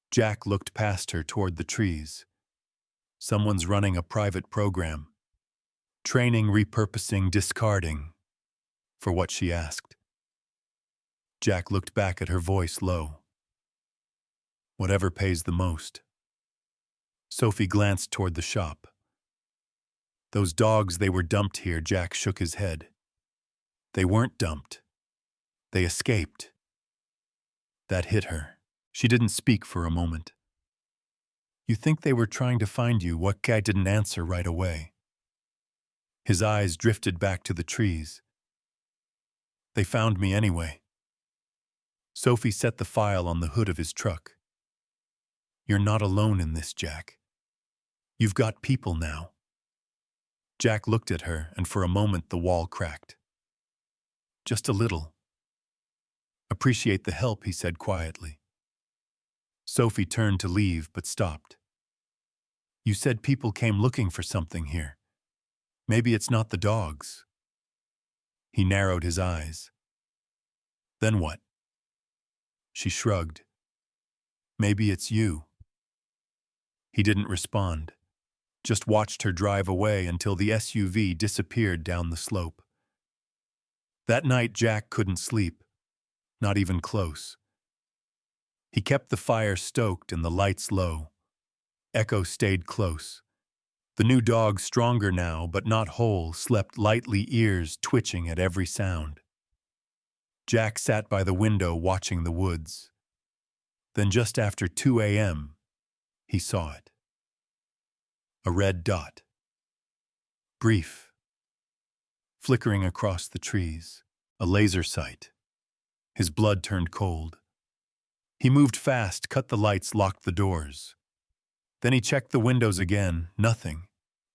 Jack looked past her toward the trees. Someone's running a private program. Training, repurposing, discarding. For what she asked. Jack looked back at her, voice low. Whatever pays the most. Sophie glanced toward the shop. Those dogs, they were dumped here. Jack shook his head. They weren't dumped. They escaped. That hit her. She didn't speak for a moment. You think they were trying to find you? What guy didn't answer right away? His eyes drifted back to the trees. They found me anyway. Sophie set the file on the hood of his truck. You're not alone in this, Jack. You've got people now. Jack looked at her, and for a moment the wall cracked. Just a little. Appreciate the help, he said quietly. Sophie turned to leave, but stopped. You said people came looking for something here. Maybe it's not the dogs. He narrowed his eyes. Then what? She shrugged. Maybe it's you. He didn't respond, just watched her drive away until the SUV disappeared down the slope. That night, Jack couldn't sleep, not even close. He kept the fire stoked and the lights low. Echo stayed close. The new dog, stronger now but not whole, slept lightly, ears twitching at every sound. Jack sat by the window watching the woods. Then just after 2 a.m., he saw it. A red dot. Brief. Flickering across the trees. A laser sight. His blood turned cold. He moved fast, cut the lights, locked the doors. Then he checked the windows again. Nothing.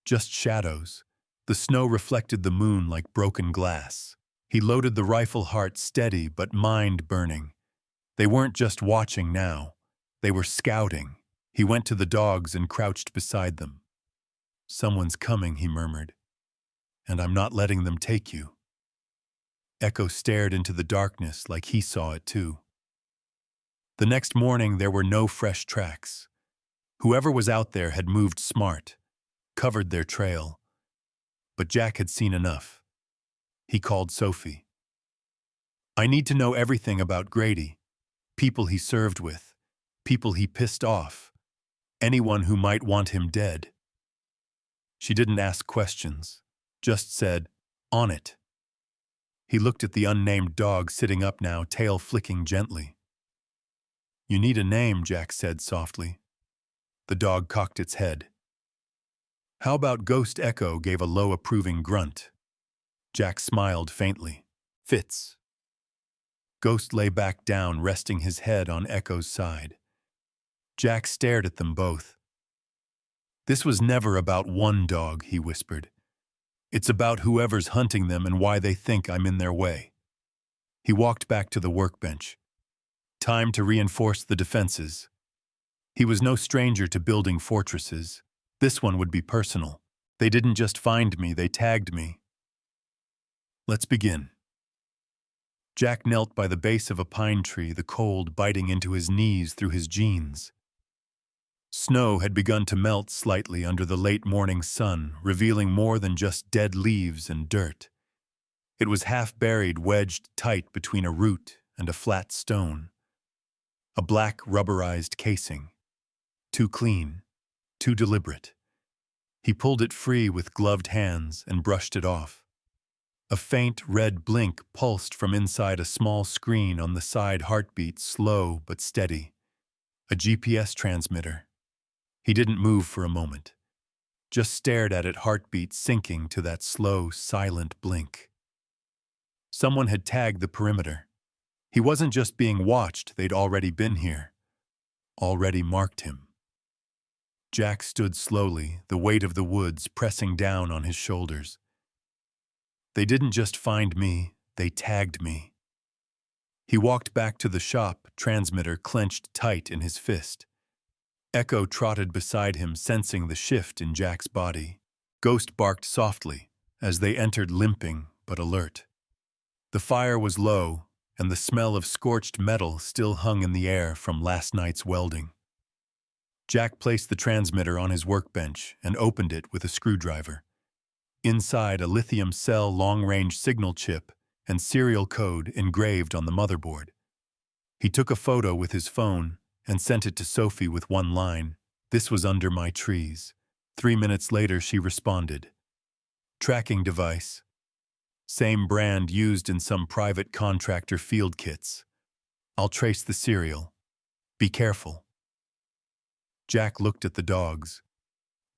Just shadows. The snow reflected the moon like broken glass. He loaded the rifle, heart steady but mind burning. They weren't just watching now. They were scouting. He went to the dogs and crouched beside them. Someone's coming, he murmured. And I'm not letting them take you. Echo stared into the darkness like he saw it too. The next morning there were no fresh tracks. Whoever was out there had moved smart, covered their trail. But Jack had seen enough. He called Sophie. I need to know everything about Grady. People he served with. People he pissed off. Anyone who might want him dead. She didn't ask questions, just said, on it. He looked at the unnamed dog sitting up now, tail flicking gently. You need a name, Jack said softly. The dog cocked its head. How about Ghost? Echo gave a low approving grunt. Jack smiled faintly. Fits. Ghost lay back down, resting his head on Echo's side. Jack stared at them both. This was never about one dog, he whispered. It's about whoever's hunting them and why they think I'm in their way. He walked back to the workbench. Time to reinforce the defenses. He was no stranger to building fortresses. This one would be personal. They didn't just find me, they tagged me. Let's begin. Jack knelt by the base of a pine tree, the cold biting into his knees through his jeans. Snow had begun to melt slightly under the late morning sun, revealing more than just dead leaves and dirt. It was half buried, wedged tight between a root and a flat stone. A black rubberized casing. Too clean, too deliberate. He pulled it free with gloved hands and brushed it off. A faint red blink pulsed from inside a small screen on the side, heartbeat slow but steady. A GPS transmitter. He didn't move for a moment, just stared at it, heartbeat sinking to that slow, silent blink. Someone had tagged the perimeter. He wasn't just being watched, they'd already been here. Already marked him. Jack stood slowly, the weight of the woods pressing down on his shoulders. They didn't just find me, they tagged me. He walked back to the shop, transmitter clenched tight in his fist. Echo trotted beside him, sensing the shift in Jack's body. Ghost barked softly as they entered, limping but alert. The fire was low, and the smell of scorched metal still hung in the air from last night's welding. Jack placed the transmitter on his workbench and opened it with a screwdriver. Inside, a lithium cell long-range signal chip and serial code engraved on the motherboard. He took a photo with his phone and sent it to Sophie with one line, "This was under my trees." 3 minutes later, she responded, "Tracking device. Same brand used in some private contractor field kits. I'll trace the serial. Be careful." Jack looked at the dogs.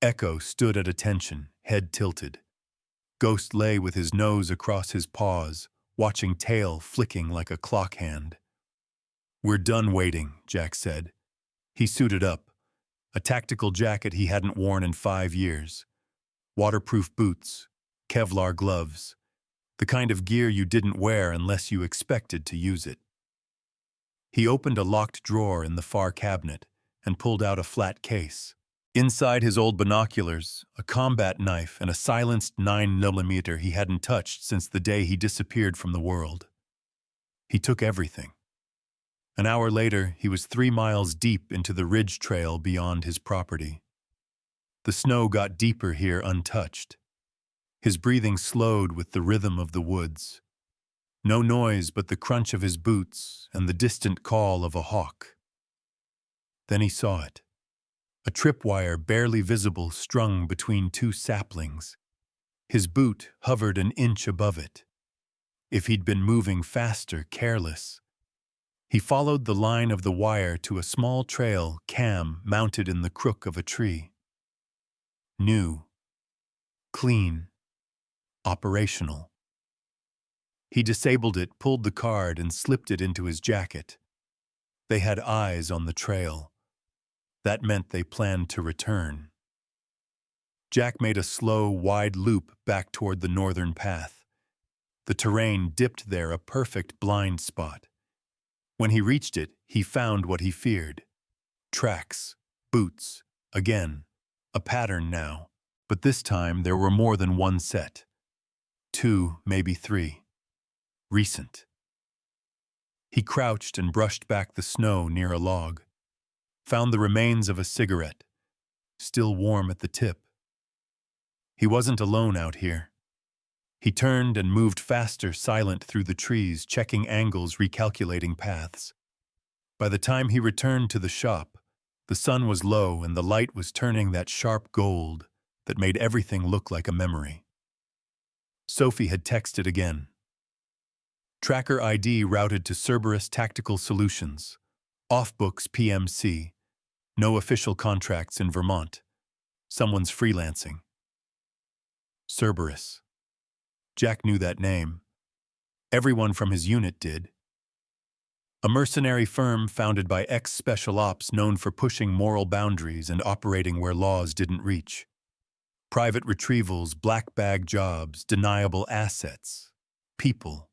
Echo stood at attention, head tilted. Ghost lay with his nose across his paws, watching tail flicking like a clock hand. "We're done waiting," Jack said. He suited up, a tactical jacket he hadn't worn in 5 years, waterproof boots, Kevlar gloves, the kind of gear you didn't wear unless you expected to use it. He opened a locked drawer in the far cabinet and pulled out a flat case. Inside, his old binoculars, a combat knife, and a silenced 9mm he hadn't touched since the day he disappeared from the world. He took everything. An hour later, he was 3 miles deep into the ridge trail beyond his property. The snow got deeper here untouched. His breathing slowed with the rhythm of the woods. No noise but the crunch of his boots and the distant call of a hawk. Then he saw it. A tripwire barely visible strung between 2 saplings. His boot hovered an inch above it. If he'd been moving faster, careless. He followed the line of the wire to a small trail cam mounted in the crook of a tree. New. Clean. Operational. He disabled it, pulled the card, and slipped it into his jacket. They had eyes on the trail. That meant they planned to return. Jack made a slow, wide loop back toward the northern path. The terrain dipped there, a perfect blind spot. When he reached it, he found what he feared. Tracks, boots, again, a pattern now, but this time there were more than one set. 2, maybe 3. Recent. He crouched and brushed back the snow near a log. Found the remains of a cigarette, still warm at the tip. He wasn't alone out here. He turned and moved faster, silent through the trees, checking angles, recalculating paths. By the time he returned to the shop, the sun was low and the light was turning that sharp gold that made everything look like a memory. Sophie had texted again. Tracker ID routed to Cerberus Tactical Solutions. Off-books PMC. No official contracts in Vermont. Someone's freelancing. Cerberus. Jack knew that name. Everyone from his unit did. A mercenary firm founded by ex-special ops known for pushing moral boundaries and operating where laws didn't reach. Private retrievals, black bag jobs, deniable assets. People.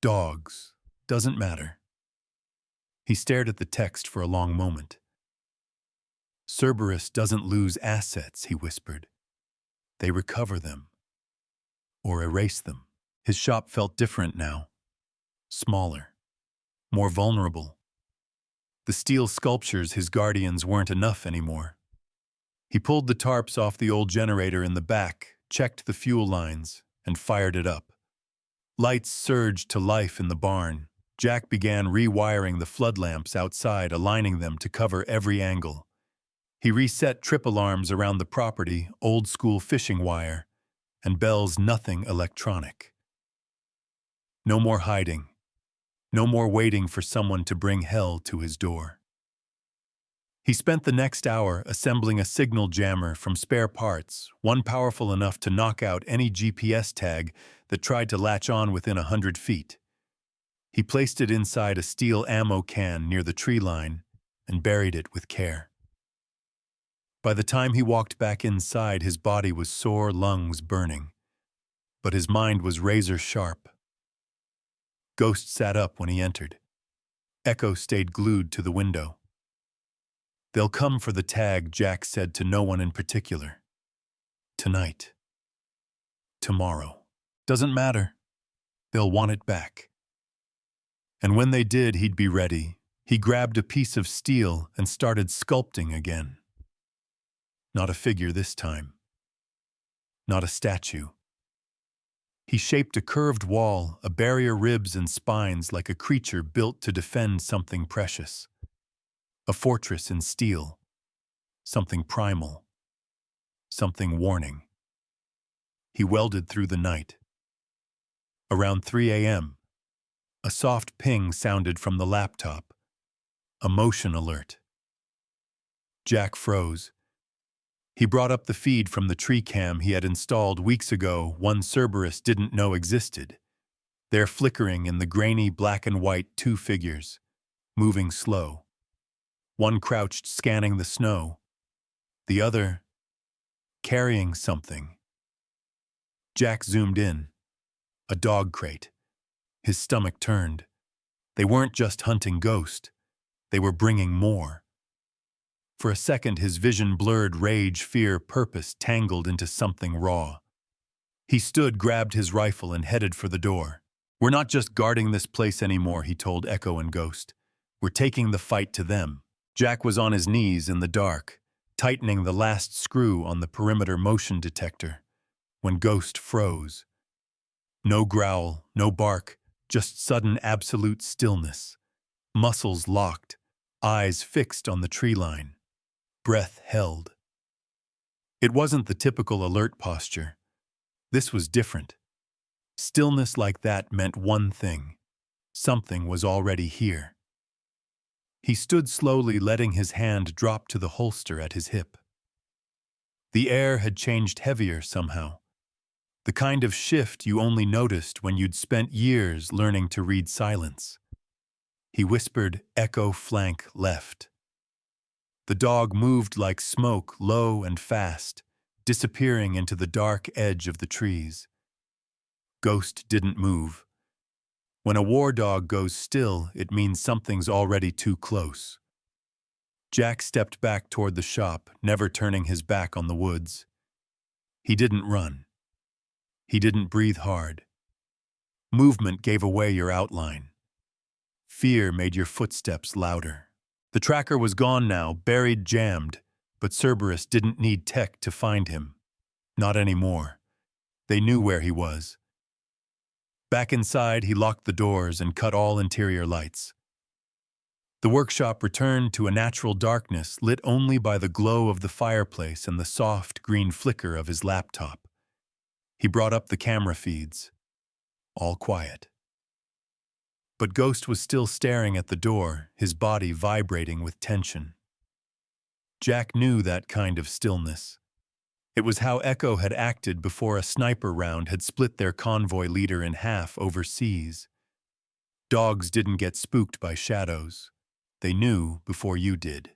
Dogs. Doesn't matter. He stared at the text for a long moment. Cerberus doesn't lose assets, he whispered. They recover them. Or erase them. His shop felt different now. Smaller. More vulnerable. The steel sculptures, his guardians, weren't enough anymore. He pulled the tarps off the old generator in the back, checked the fuel lines, and fired it up. Lights surged to life in the barn. Jack began rewiring the flood lamps outside, aligning them to cover every angle. He reset trip alarms around the property, old-school fishing wire, and bells, nothing electronic. No more hiding. No more waiting for someone to bring hell to his door. He spent the next hour assembling a signal jammer from spare parts, one powerful enough to knock out any GPS tag that tried to latch on within 100 feet. He placed it inside a steel ammo can near the tree line and buried it with care. By the time he walked back inside, his body was sore, lungs burning. But his mind was razor sharp. Ghost sat up when he entered. Echo stayed glued to the window. They'll come for the tag, Jack said to no one in particular. Tonight. Tomorrow. Doesn't matter. They'll want it back. And when they did, he'd be ready. He grabbed a piece of steel and started sculpting again. Not a figure this time. Not a statue. He shaped a curved wall, a barrier ribs and spines like a creature built to defend something precious. A fortress in steel. Something primal. Something warning. He welded through the night. Around 3 a.m., a soft ping sounded from the laptop. A motion alert. Jack froze. He brought up the feed from the tree cam he had installed weeks ago, one Cerberus didn't know existed. There flickering in the grainy black and white two figures, moving slow. One crouched scanning the snow, the other carrying something. Jack zoomed in. A dog crate. His stomach turned. They weren't just hunting Ghost. They were bringing more. For a second, his vision blurred, rage, fear, purpose tangled into something raw. He stood, grabbed his rifle, and headed for the door. We're not just guarding this place anymore, he told Echo and Ghost. We're taking the fight to them. Jack was on his knees in the dark, tightening the last screw on the perimeter motion detector, when Ghost froze. No growl, no bark, just sudden absolute stillness. Muscles locked, eyes fixed on the tree line. Breath held. It wasn't the typical alert posture. This was different. Stillness like that meant one thing. Something was already here. He stood slowly, letting his hand drop to the holster at his hip. The air had changed heavier somehow. The kind of shift you only noticed when you'd spent years learning to read silence. He whispered, Echo flank left. The dog moved like smoke, low and fast, disappearing into the dark edge of the trees. Ghost didn't move. When a war dog goes still, it means something's already too close. Jack stepped back toward the shop, never turning his back on the woods. He didn't run. He didn't breathe hard. Movement gave away your outline. Fear made your footsteps louder. The tracker was gone now, buried, jammed, but Cerberus didn't need tech to find him. Not anymore. They knew where he was. Back inside, he locked the doors and cut all interior lights. The workshop returned to a natural darkness lit only by the glow of the fireplace and the soft green flicker of his laptop. He brought up the camera feeds. All quiet. But Ghost was still staring at the door, his body vibrating with tension. Jack knew that kind of stillness. It was how Echo had acted before a sniper round had split their convoy leader in half overseas. Dogs didn't get spooked by shadows. They knew before you did.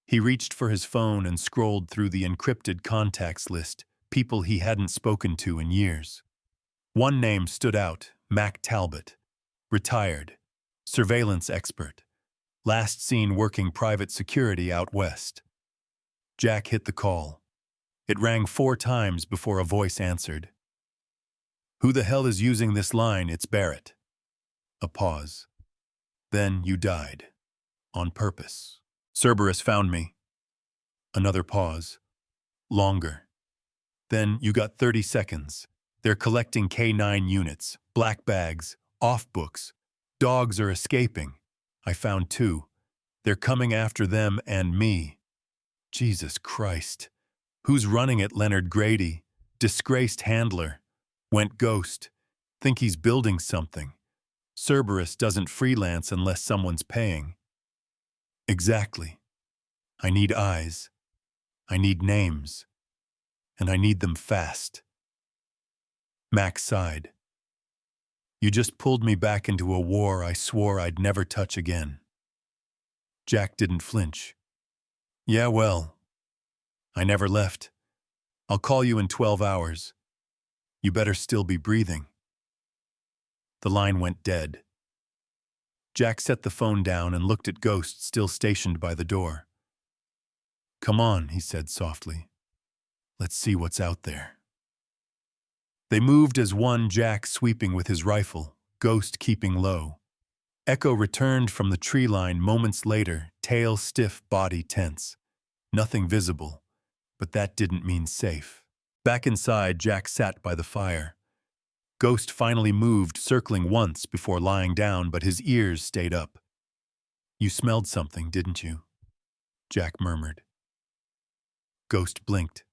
He reached for his phone and scrolled through the encrypted contacts list, people he hadn't spoken to in years. One name stood out, Mac Talbot. Retired. Surveillance expert. Last seen working private security out west. Jack hit the call. It rang 4 times before a voice answered. Who the hell is using this line? It's Barrett. A pause. Then you died. On purpose. Cerberus found me. Another pause. Longer. Then you got 30 seconds. They're collecting K9 units, black bags, off books. Dogs are escaping. I found 2. They're coming after them and me. Jesus Christ. Who's running it? Leonard Grady. Disgraced handler. Went ghost. Think he's building something. Cerberus doesn't freelance unless someone's paying. Exactly. I need eyes. I need names. And I need them fast. Max sighed. You just pulled me back into a war I swore I'd never touch again. Jack didn't flinch. Yeah, well, I never left. I'll call you in 12 hours. You better still be breathing. The line went dead. Jack set the phone down and looked at Ghost still stationed by the door. "Come on," he said softly. "Let's see what's out there." They moved as one, Jack sweeping with his rifle, Ghost keeping low. Echo returned from the tree line moments later, tail stiff, body tense. Nothing visible, but that didn't mean safe. Back inside, Jack sat by the fire. Ghost finally moved, circling once before lying down, but his ears stayed up. "You smelled something, didn't you?" Jack murmured. Ghost blinked.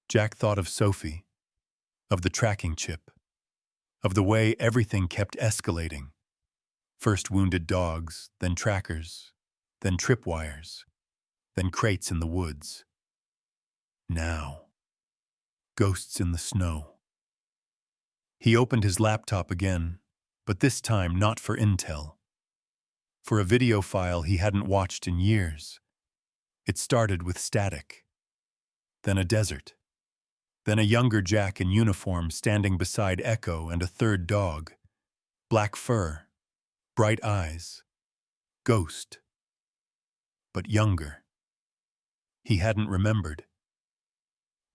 Jack thought of Sophie, of the tracking chip, of the way everything kept escalating. First wounded dogs, then trackers, then tripwires, then crates in the woods. Now, ghosts in the snow. He opened his laptop again, but this time not for intel. For a video file he hadn't watched in years. It started with static, then a desert, then a younger Jack in uniform standing beside Echo and a third dog. Black fur, bright eyes, Ghost. But younger. He hadn't remembered.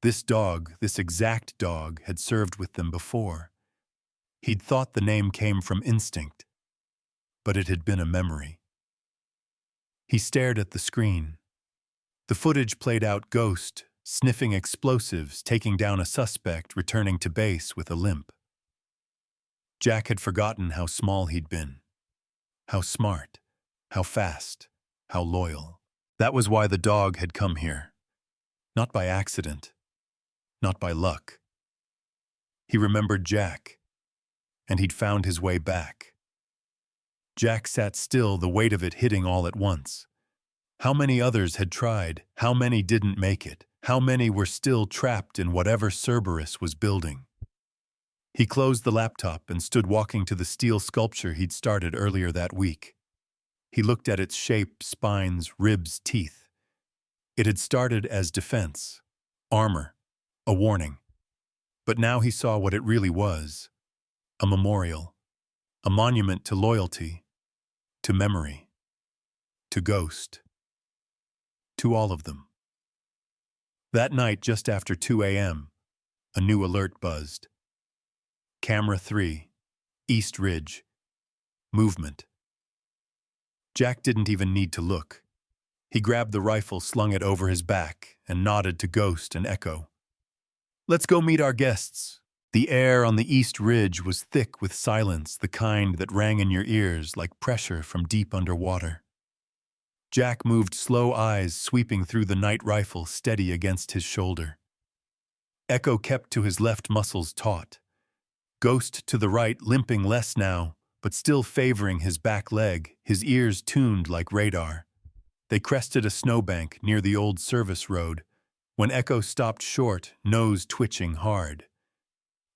This dog, this exact dog, had served with them before. He'd thought the name came from instinct, but it had been a memory. He stared at the screen. The footage played out Ghost, sniffing explosives, taking down a suspect, returning to base with a limp. Jack had forgotten how small he'd been. How smart, how fast, how loyal. That was why the dog had come here. Not by accident, not by luck. He remembered Jack, and he'd found his way back. Jack sat still, the weight of it hitting all at once. How many others had tried? How many didn't make it? How many were still trapped in whatever Cerberus was building? He closed the laptop and stood walking to the steel sculpture he'd started earlier that week. He looked at its shape, spines, ribs, teeth. It had started as defense, armor, a warning. But now he saw what it really was. A memorial, a monument to loyalty, to memory, to Ghost, to all of them. That night, just after 2 a.m., a new alert buzzed. Camera 3, East Ridge, movement. Jack didn't even need to look. He grabbed the rifle, slung it over his back, and nodded to Ghost and Echo. "Let's go meet our guests." The air on the East Ridge was thick with silence, the kind that rang in your ears like pressure from deep underwater. Jack moved, slow eyes sweeping through the night rifle, steady against his shoulder. Echo kept to his left, muscles taut. Ghost to the right, limping less now, but still favoring his back leg, his ears tuned like radar. They crested a snowbank near the old service road, when Echo stopped short, nose twitching hard.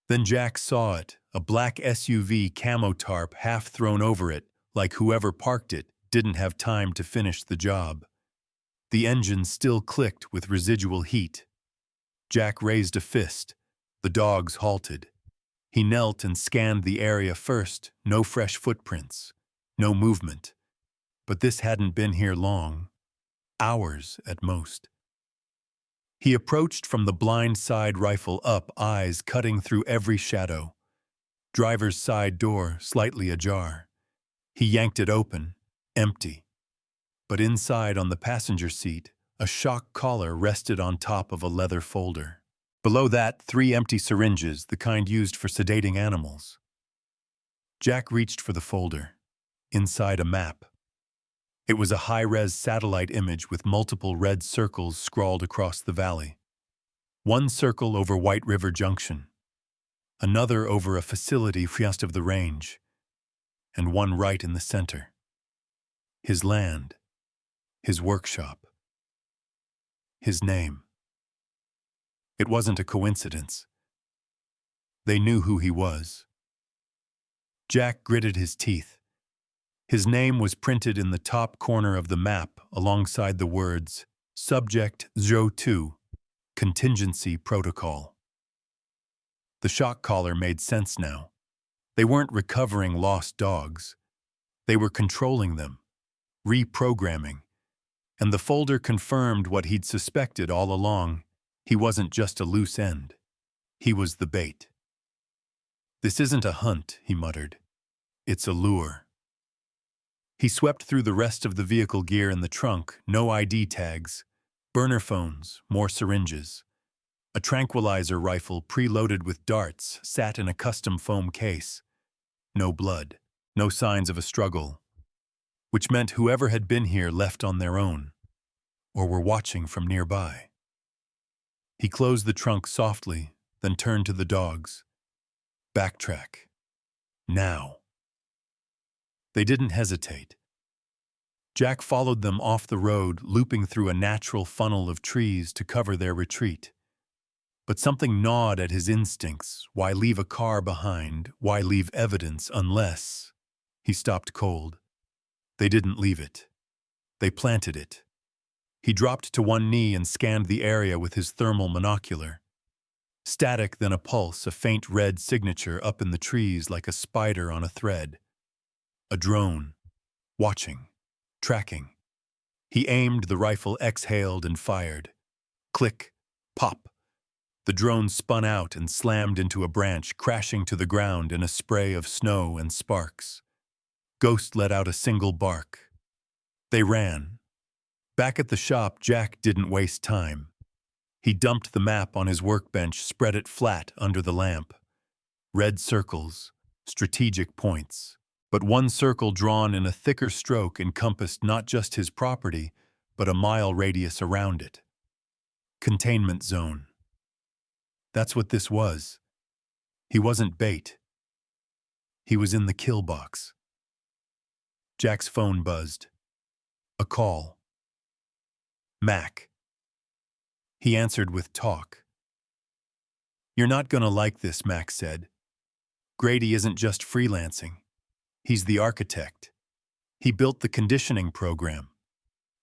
Then Jack saw it, a black SUV camo tarp half thrown over it, like whoever parked it didn't have time to finish the job. The engine still clicked with residual heat. Jack raised a fist. The dogs halted. He knelt and scanned the area first. No fresh footprints. No movement. But this hadn't been here long. Hours at most. He approached from the blind side, rifle up, eyes cutting through every shadow. Driver's side door slightly ajar. He yanked it open, empty. But inside on the passenger seat, a shock collar rested on top of a leather folder. Below that, 3 empty syringes, the kind used for sedating animals. Jack reached for the folder. Inside, a map. It was a high-res satellite image with multiple red circles scrawled across the valley. One circle over White River Junction, another over a facility west of the range, and one right in the center. His land, his workshop, his name. It wasn't a coincidence. They knew who he was. Jack gritted his teeth. His name was printed in the top corner of the map alongside the words, Subject 02, Contingency Protocol. The shock collar made sense now. They weren't recovering lost dogs. They were controlling them, reprogramming, and the folder confirmed what he'd suspected all along. He wasn't just a loose end. He was the bait. "This isn't a hunt," he muttered. "It's a lure." He swept through the rest of the vehicle gear in the trunk, no ID tags, burner phones, more syringes. A tranquilizer rifle preloaded with darts sat in a custom foam case. No blood, no signs of a struggle, which meant whoever had been here left on their own, or were watching from nearby. He closed the trunk softly, then turned to the dogs. Backtrack. Now. They didn't hesitate. Jack followed them off the road, looping through a natural funnel of trees to cover their retreat. But something gnawed at his instincts. Why leave a car behind? Why leave evidence unless... He stopped cold. They didn't leave it. They planted it. He dropped to one knee and scanned the area with his thermal monocular. Static, then a pulse, a faint red signature up in the trees like a spider on a thread. A drone. Watching. Tracking. He aimed, the rifle exhaled and fired. Click. Pop. The drone spun out and slammed into a branch, crashing to the ground in a spray of snow and sparks. Ghost let out a single bark. They ran. Back at the shop, Jack didn't waste time. He dumped the map on his workbench, spread it flat under the lamp. Red circles, strategic points. But one circle drawn in a thicker stroke encompassed not just his property, but a mile radius around it. Containment zone. That's what this was. He wasn't bait. He was in the kill box. Jack's phone buzzed. A call. Mac. He answered with talk. "You're not gonna like this," Mac said. "Grady isn't just freelancing. He's the architect. He built the conditioning program.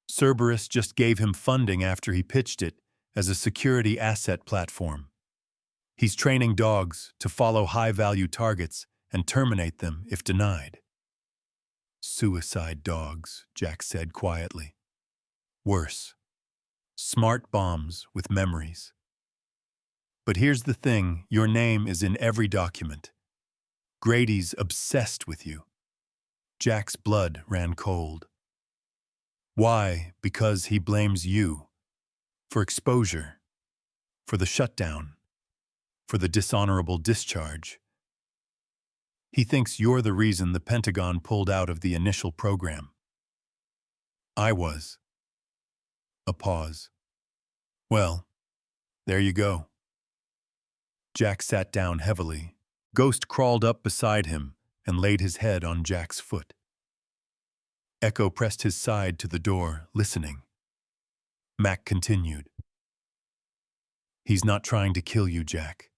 Cerberus just gave him funding after he pitched it as a security asset platform. He's training dogs to follow high-value targets and terminate them if denied." "Suicide dogs," Jack said quietly. "Worse. Smart bombs with memories. But here's the thing, your name is in every document. Grady's obsessed with you." Jack's blood ran cold. "Why? Because he blames you. For exposure. For the shutdown. For the dishonorable discharge. He thinks you're the reason the Pentagon pulled out of the initial program." "I was." A pause. "Well, there you go." Jack sat down heavily. Ghost crawled up beside him and laid his head on Jack's foot. Echo pressed his side to the door, listening. Mac continued. "He's not trying to kill you, Jack.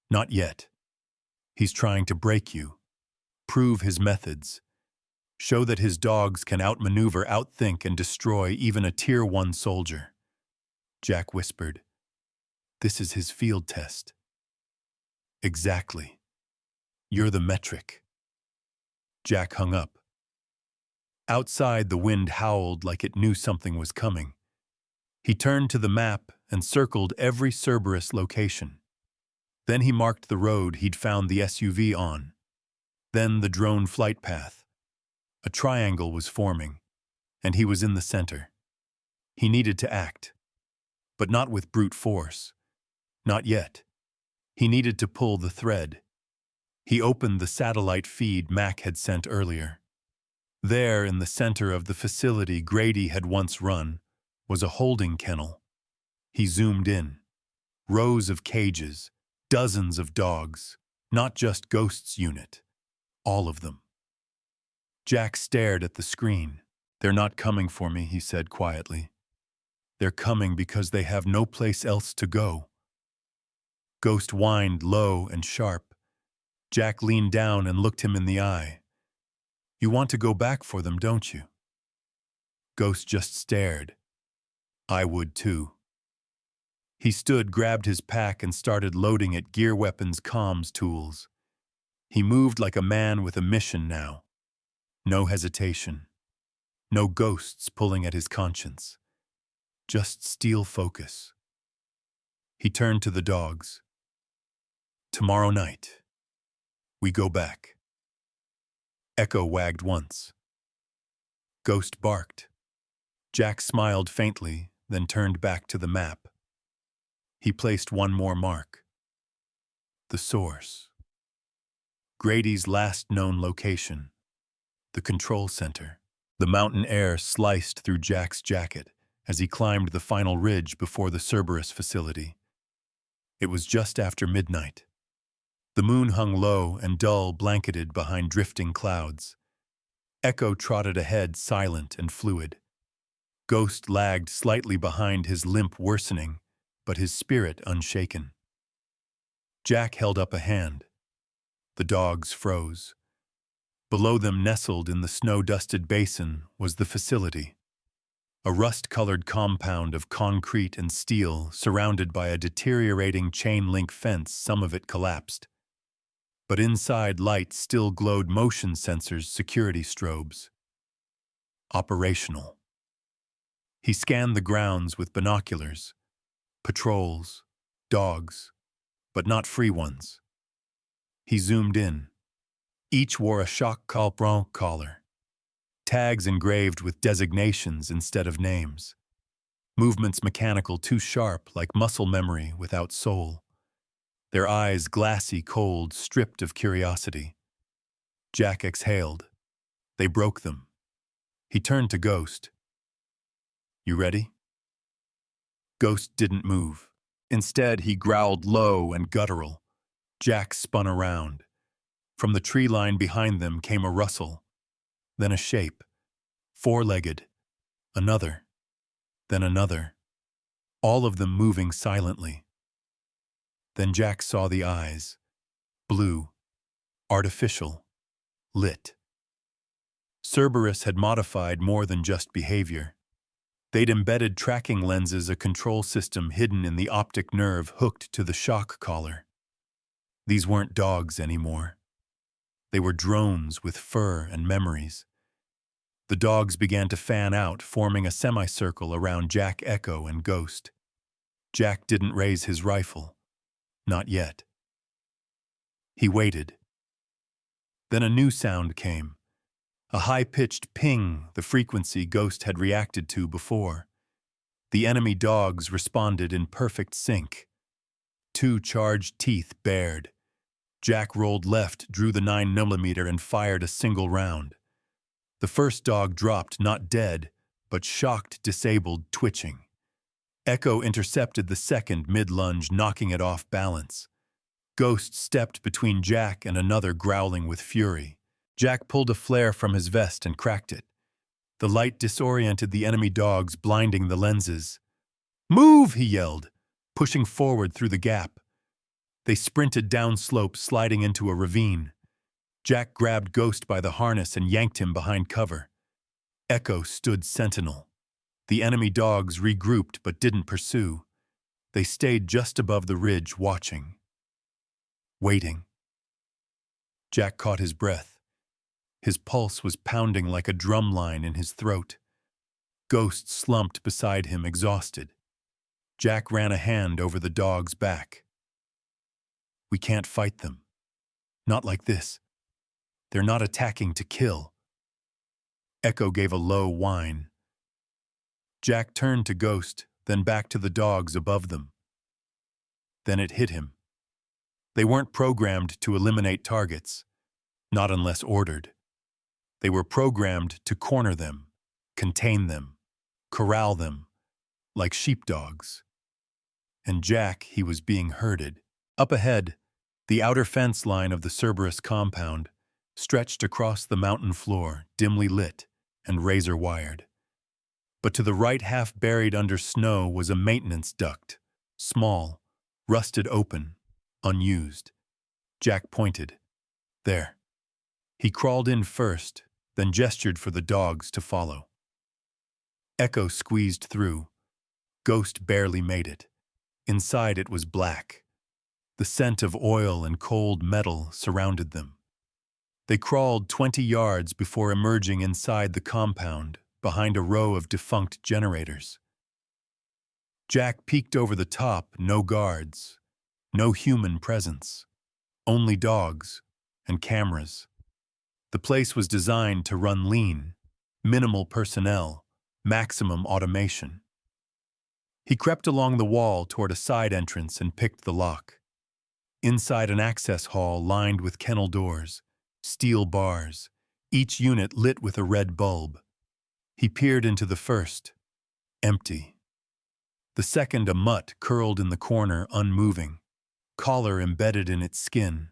Not yet. He's trying to break you, prove his methods, show that his dogs can outmaneuver, outthink, and destroy even a Tier 1 soldier." Jack whispered. "This is his field test." "Exactly. You're the metric." Jack hung up. Outside, the wind howled like it knew something was coming. He turned to the map and circled every Cerberus location. Then he marked the road he'd found the SUV on. Then the drone flight path. A triangle was forming, and he was in the center. He needed to act. But not with brute force. Not yet. He needed to pull the thread. He opened the satellite feed Mac had sent earlier. There, in the center of the facility Grady had once run, was a holding kennel. He zoomed in. Rows of cages, dozens of dogs, not just Ghost's unit. All of them. Jack stared at the screen. "They're not coming for me," he said quietly. "They're coming because they have no place else to go." Ghost whined low and sharp. Jack leaned down and looked him in the eye. "You want to go back for them, don't you?" Ghost just stared. "I would too." He stood, grabbed his pack, and started loading it, gear, weapons, comms, tools. He moved like a man with a mission now. No hesitation. No ghosts pulling at his conscience. Just steel focus. He turned to the dogs. Tomorrow night, we go back. Echo wagged once. Ghost barked. Jack smiled faintly, then turned back to the map. He placed one more mark. The source. Grady's last known location. The control center. The mountain air sliced through Jack's jacket as he climbed the final ridge before the Cerberus facility. It was just after midnight. The moon hung low and dull, blanketed behind drifting clouds. Echo trotted ahead, silent and fluid. Ghost lagged slightly behind, his limp worsening, but his spirit unshaken. Jack held up a hand. The dogs froze. Below them, nestled in the snow-dusted basin, was the facility. A rust-colored compound of concrete and steel surrounded by a deteriorating chain-link fence, some of it collapsed. But inside, lights still glowed, motion sensors, security strobes. Operational. He scanned the grounds with binoculars. Patrols, dogs, but not free ones. He zoomed in. Each wore a shock collar. Tags engraved with designations instead of names. Movements mechanical, too sharp, like muscle memory without soul. Their eyes glassy, cold, stripped of curiosity. Jack exhaled. They broke them. He turned to Ghost. You ready? Ghost didn't move. Instead, he growled low and guttural. Jack spun around. From the tree line behind them came a rustle, then a shape, four-legged, another, then another, all of them moving silently. Then Jack saw the eyes, blue, artificial, lit. Cerberus had modified more than just behavior. They'd embedded tracking lenses, a control system hidden in the optic nerve hooked to the shock collar. These weren't dogs anymore. They were drones with fur and memories. The dogs began to fan out, forming a semicircle around Jack, Echo, and Ghost. Jack didn't raise his rifle. Not yet. He waited. Then a new sound came. A high-pitched ping, the frequency Ghost had reacted to before. The enemy dogs responded in perfect sync. Two charged teeth bared. Jack rolled left, drew the 9mm, and fired a single round. The first dog dropped, not dead, but shocked, disabled, twitching. Echo intercepted the second mid-lunge, knocking it off balance. Ghost stepped between Jack and another, growling with fury. Jack pulled a flare from his vest and cracked it. The light disoriented the enemy dogs, blinding the lenses. "Move!" he yelled, pushing forward through the gap. They sprinted downslope, sliding into a ravine. Jack grabbed Ghost by the harness and yanked him behind cover. Echo stood sentinel. The enemy dogs regrouped but didn't pursue. They stayed just above the ridge, watching. Waiting. Jack caught his breath. His pulse was pounding like a drumline in his throat. Ghost slumped beside him, exhausted. Jack ran a hand over the dog's back. We can't fight them. Not like this. They're not attacking to kill. Echo gave a low whine. Jack turned to Ghost, then back to the dogs above them. Then it hit him. They weren't programmed to eliminate targets, not unless ordered. They were programmed to corner them, contain them, corral them, like sheepdogs. And Jack, he was being herded. Up ahead, the outer fence line of the Cerberus compound stretched across the mountain floor, dimly lit and razor-wired. But to the right, half buried under snow, was a maintenance duct, small, rusted open, unused. Jack pointed. There. He crawled in first, then gestured for the dogs to follow. Echo squeezed through. Ghost barely made it. Inside it was black. The scent of oil and cold metal surrounded them. They crawled 20 yards before emerging inside the compound, behind a row of defunct generators. Jack peeked over the top, no guards, no human presence, only dogs and cameras. The place was designed to run lean, minimal personnel, maximum automation. He crept along the wall toward a side entrance and picked the lock. Inside an access hall lined with kennel doors, steel bars, each unit lit with a red bulb. He peered into the first, empty. The second, a mutt curled in the corner, unmoving, collar embedded in its skin,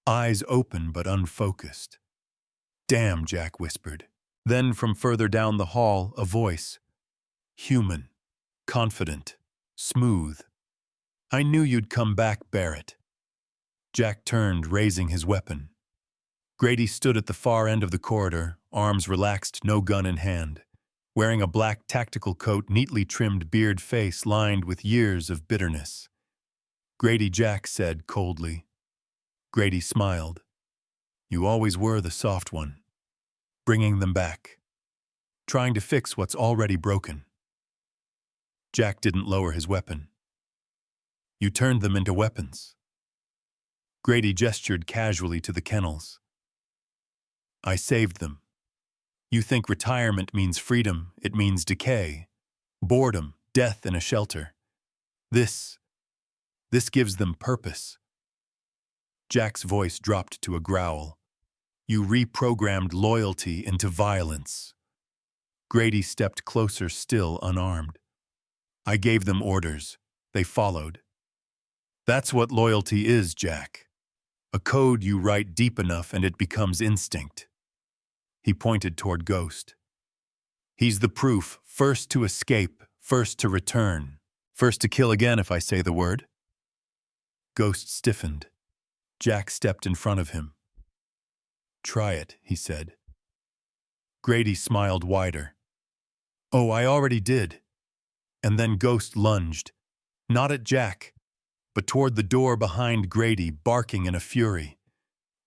eyes open but unfocused. "Damn," Jack whispered. Then from further down the hall, a voice. Human, confident, smooth. "I knew you'd come back, Barrett." Jack turned, raising his weapon. Grady stood at the far end of the corridor, arms relaxed, no gun in hand, wearing a black tactical coat, neatly trimmed beard face lined with years of bitterness. "Grady," Jack said coldly. Grady smiled. "You always were the soft one. Bringing them back. Trying to fix what's already broken." Jack didn't lower his weapon. "You turned them into weapons." Grady gestured casually to the kennels. "I saved them. You think retirement means freedom, it means decay, boredom, death in a shelter. This gives them purpose." Jack's voice dropped to a growl. "You reprogrammed loyalty into violence." Grady stepped closer, still unarmed. "I gave them orders. They followed. That's what loyalty is, Jack. A code you write deep enough and it becomes instinct." He pointed toward Ghost. "He's the proof, first to escape, first to return, first to kill again if I say the word." Ghost stiffened. Jack stepped in front of him. "Try it," he said. Grady smiled wider. "Oh, I already did." And then Ghost lunged, not at Jack, but toward the door behind Grady, barking in a fury.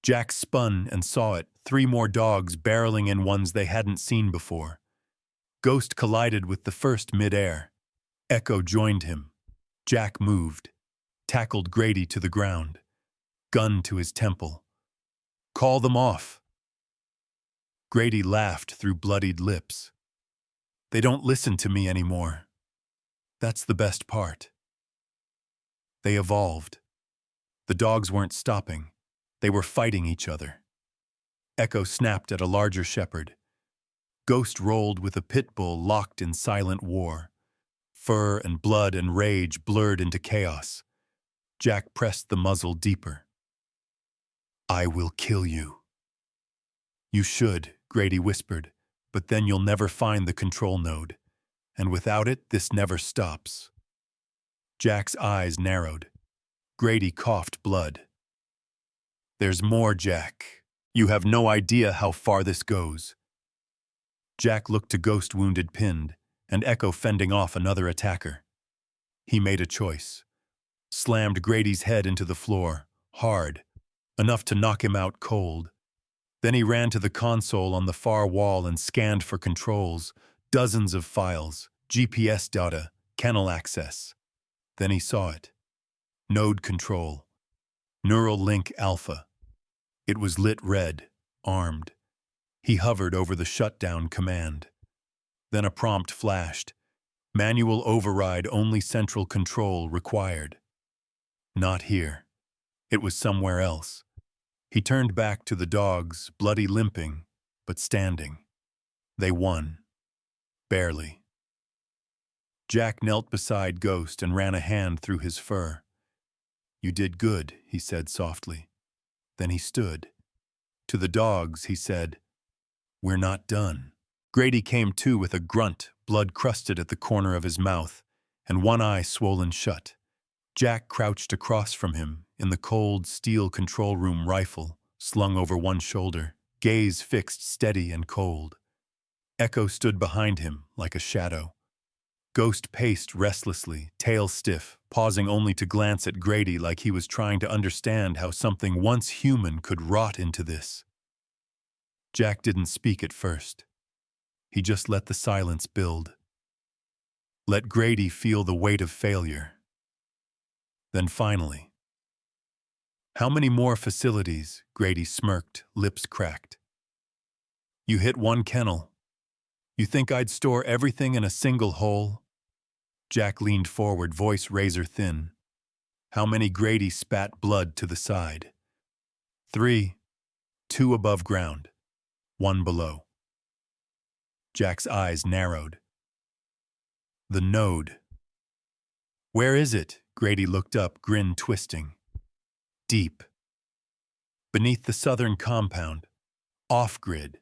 Jack spun and saw it, 3 more dogs barreling in, ones they hadn't seen before. Ghost collided with the first mid-air. Echo joined him. Jack moved, tackled Grady to the ground, gun to his temple. "Call them off." Grady laughed through bloodied lips. "They don't listen to me anymore. That's the best part." They evolved. The dogs weren't stopping. They were fighting each other. Echo snapped at a larger shepherd. Ghost rolled with a pit bull locked in silent war. Fur and blood and rage blurred into chaos. Jack pressed the muzzle deeper. "I will kill you." "You should," Grady whispered, "but then you'll never find the control node. And without it, this never stops." Jack's eyes narrowed. Grady coughed blood. "There's more, Jack. You have no idea how far this goes." Jack looked to Ghost wounded, pinned, and Echo fending off another attacker. He made a choice. Slammed Grady's head into the floor, hard, enough to knock him out cold. Then he ran to the console on the far wall and scanned for controls, dozens of files, GPS data, kennel access. Then he saw it. Node control. Neural link alpha. It was lit red, armed. He hovered over the shutdown command. Then a prompt flashed. Manual override, only central control required. Not here. It was somewhere else. He turned back to the dogs, bloody, limping, but standing. They won. Barely. Jack knelt beside Ghost and ran a hand through his fur. "You did good," he said softly. Then he stood. To the dogs, he said, "We're not done." Grady came to with a grunt, blood crusted at the corner of his mouth, and one eye swollen shut. Jack crouched across from him, in the cold steel control room rifle, slung over one shoulder, gaze fixed, steady and cold. Echo stood behind him, like a shadow. Ghost paced restlessly, tail stiff, pausing only to glance at Grady like he was trying to understand how something once human could rot into this. Jack didn't speak at first. He just let the silence build. Let Grady feel the weight of failure. Then finally, "How many more facilities?" Grady smirked, lips cracked. "You hit one kennel. You think I'd store everything in a single hole?" Jack leaned forward, voice razor thin. "How many?" Grady spat blood to the side. "3. 2 above ground. 1 below." Jack's eyes narrowed. "The node." "Where is it?" Grady looked up, grin twisting. "Deep. Beneath the southern compound. Off-grid.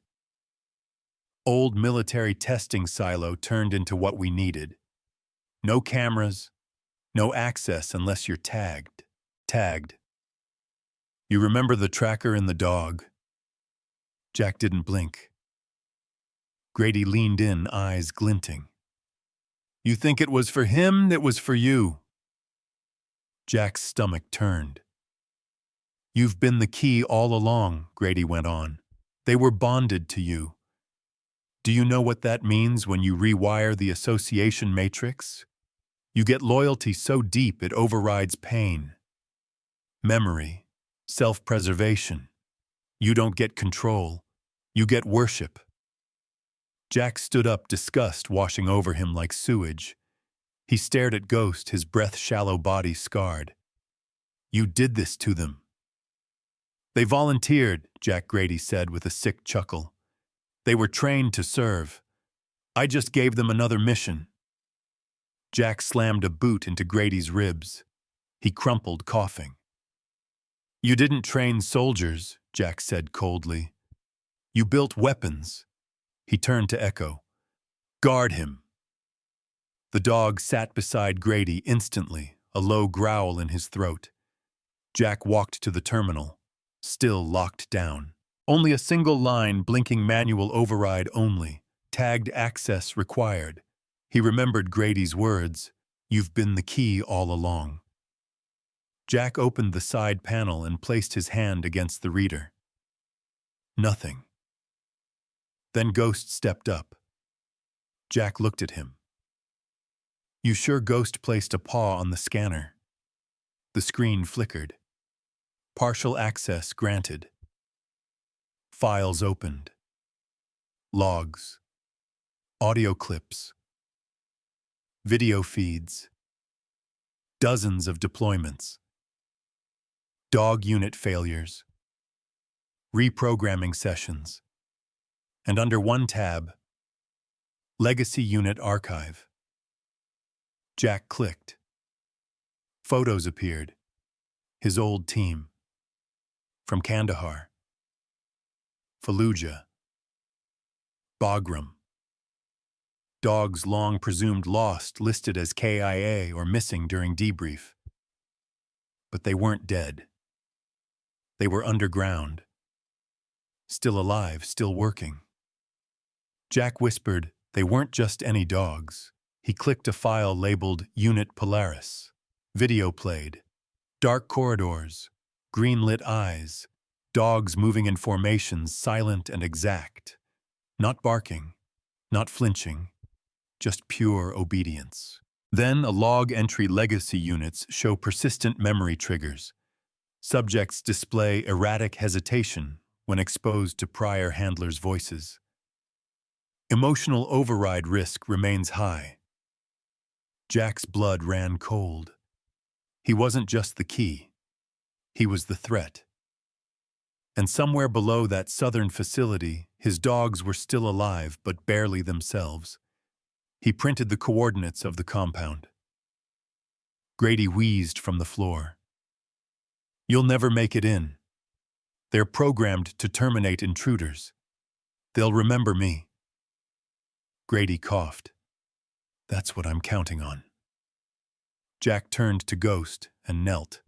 Old military testing silo turned into what we needed. No cameras, no access unless you're tagged. Tagged. You remember the tracker and the dog?" Jack didn't blink. Grady leaned in, eyes glinting. "You think it was for him? It was for you." Jack's stomach turned. "You've been the key all along," Grady went on. "They were bonded to you. Do you know what that means when you rewire the association matrix? You get loyalty so deep it overrides pain, memory, self-preservation. You don't get control. You get worship." Jack stood up, disgust washing over him like sewage. He stared at Ghost, his breath-shallow body scarred. "You did this to them." "They volunteered," Jack Grady said with a sick chuckle. "They were trained to serve. I just gave them another mission." Jack slammed a boot into Grady's ribs. He crumpled, coughing. "You didn't train soldiers," Jack said coldly. "You built weapons." He turned to Echo. "Guard him." The dog sat beside Grady instantly, a low growl in his throat. Jack walked to the terminal, still locked down. Only a single line, blinking manual override only. Tagged access required. He remembered Grady's words, "You've been the key all along." Jack opened the side panel and placed his hand against the reader. Nothing. Then Ghost stepped up. Jack looked at him. "You sure?" Ghost placed a paw on the scanner. The screen flickered. Partial access granted. Files opened. Logs. Audio clips. Video feeds. Dozens of deployments. Dog unit failures. Reprogramming sessions. And under one tab, Legacy Unit Archive. Jack clicked. Photos appeared. His old team. From Kandahar. Fallujah. Bagram. Dogs long presumed lost, listed as KIA or missing during debrief. But they weren't dead. They were underground. Still alive, still working. Jack whispered, they weren't just any dogs. He clicked a file labeled Unit Polaris. Video played. Dark corridors. Green-lit eyes. Dogs moving in formations, silent and exact. Not barking. Not flinching. Just pure obedience. Then a log entry. Legacy units show persistent memory triggers. Subjects display erratic hesitation when exposed to prior handlers' voices. Emotional override risk remains high. Jack's blood ran cold. He wasn't just the key. He was the threat. And somewhere below that southern facility, his dogs were still alive, but barely themselves. He printed the coordinates of the compound. Grady wheezed from the floor. "You'll never make it in. They're programmed to terminate intruders. They'll remember me." Grady coughed. "That's what I'm counting on." Jack turned to Ghost and knelt.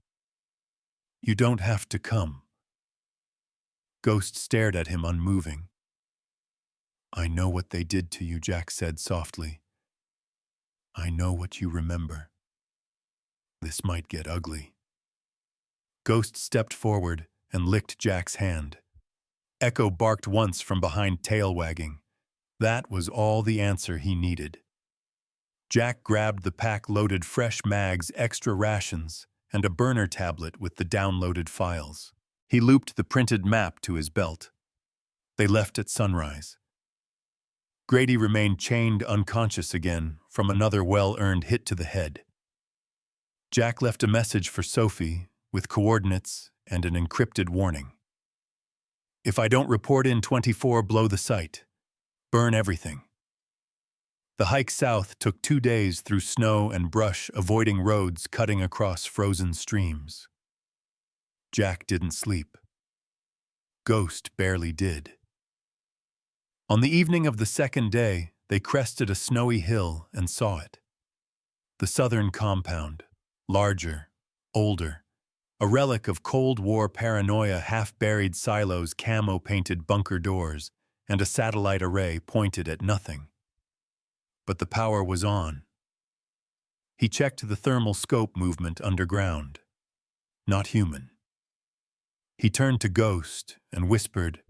"You don't have to come." Ghost stared at him, unmoving. "I know what they did to you," Jack said softly. "I know what you remember. This might get ugly." Ghost stepped forward and licked Jack's hand. Echo barked once from behind, tail wagging. That was all the answer he needed. Jack grabbed the pack loaded fresh mags, extra rations, and a burner tablet with the downloaded files. He looped the printed map to his belt. They left at sunrise. Grady remained chained unconscious again from another well-earned hit to the head. Jack left a message for Sophie with coordinates and an encrypted warning. If I don't report in 24, blow the site. Burn everything. The hike south took 2 days through snow and brush, avoiding roads cutting across frozen streams. Jack didn't sleep. Ghost barely did. On the evening of the second day, they crested a snowy hill and saw it. The southern compound, larger, older, a relic of Cold War paranoia, half-buried silos, camo-painted bunker doors, and a satellite array pointed at nothing. But the power was on. He checked the thermal scope movement underground. Not human. He turned to Ghost and whispered,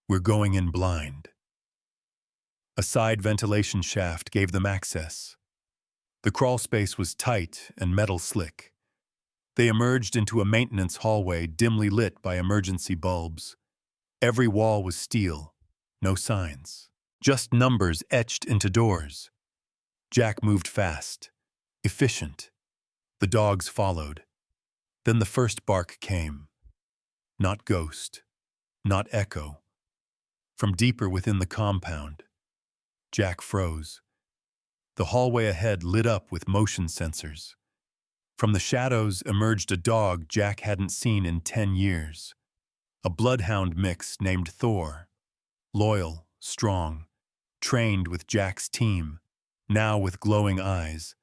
"We're going in blind." A side ventilation shaft gave them access. The crawl space was tight and metal slick. They emerged into a maintenance hallway dimly lit by emergency bulbs. Every wall was steel, no signs. Just numbers etched into doors. Jack moved fast, efficient. The dogs followed. Then the first bark came. Not Ghost, not Echo. From deeper within the compound. Jack froze. The hallway ahead lit up with motion sensors. From the shadows emerged a dog Jack hadn't seen in 10 years. A bloodhound mix named Thor. Loyal, strong, trained with Jack's team, now with glowing eyes,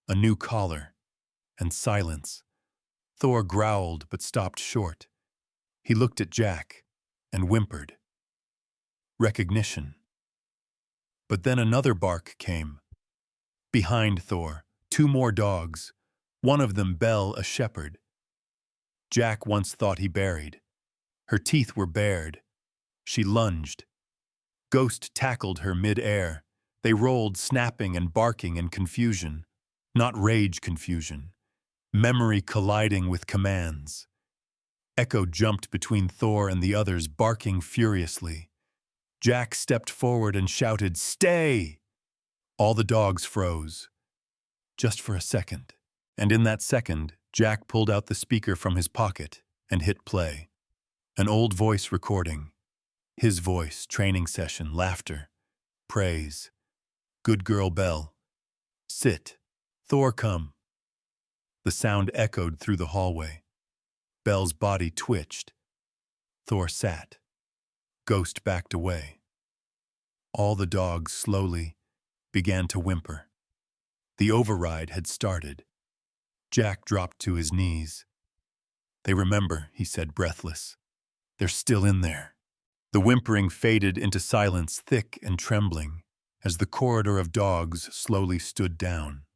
a new collar, and silence. Thor growled but stopped short. He looked at Jack and whimpered. Recognition. But then another bark came. Behind Thor, 2 more dogs, one of them Belle, a shepherd. Jack once thought he buried. Her teeth were bared. She lunged. Ghost tackled her mid-air. They rolled, snapping and barking in confusion. Not rage confusion. Memory colliding with commands. Echo jumped between Thor and the others, barking furiously. Jack stepped forward and shouted, "Stay!" All the dogs froze. Just for a second. And in that second, Jack pulled out the speaker from his pocket and hit play. An old voice recording. His voice, training session, laughter, praise. "Good girl, Belle. Sit. Thor, come." The sound echoed through the hallway. Belle's body twitched. Thor sat. Ghost backed away. All the dogs slowly began to whimper. The override had started. Jack dropped to his knees. "They remember," he said, breathless. "They're still in there." The whimpering faded into silence, thick and trembling, as the corridor of dogs slowly stood down.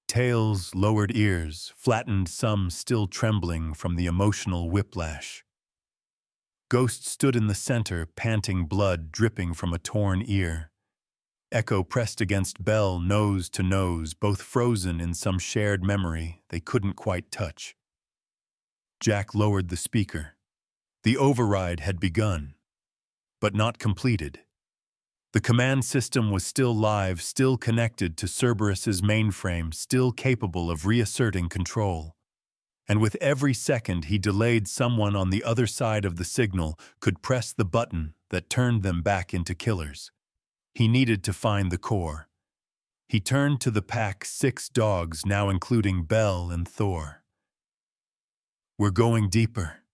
Tails, lowered ears, flattened, some still trembling from the emotional whiplash. Ghost stood in the center, panting, blood dripping from a torn ear. Echo pressed against Belle, nose to nose, both frozen in some shared memory they couldn't quite touch. Jack lowered the speaker. The override had begun, but not completed. The command system was still live, still connected to Cerberus's mainframe, still capable of reasserting control. And with every second he delayed, someone on the other side of the signal could press the button that turned them back into killers. He needed to find the core. He turned to the pack, 6 dogs, now including Belle and Thor. "We're going deeper."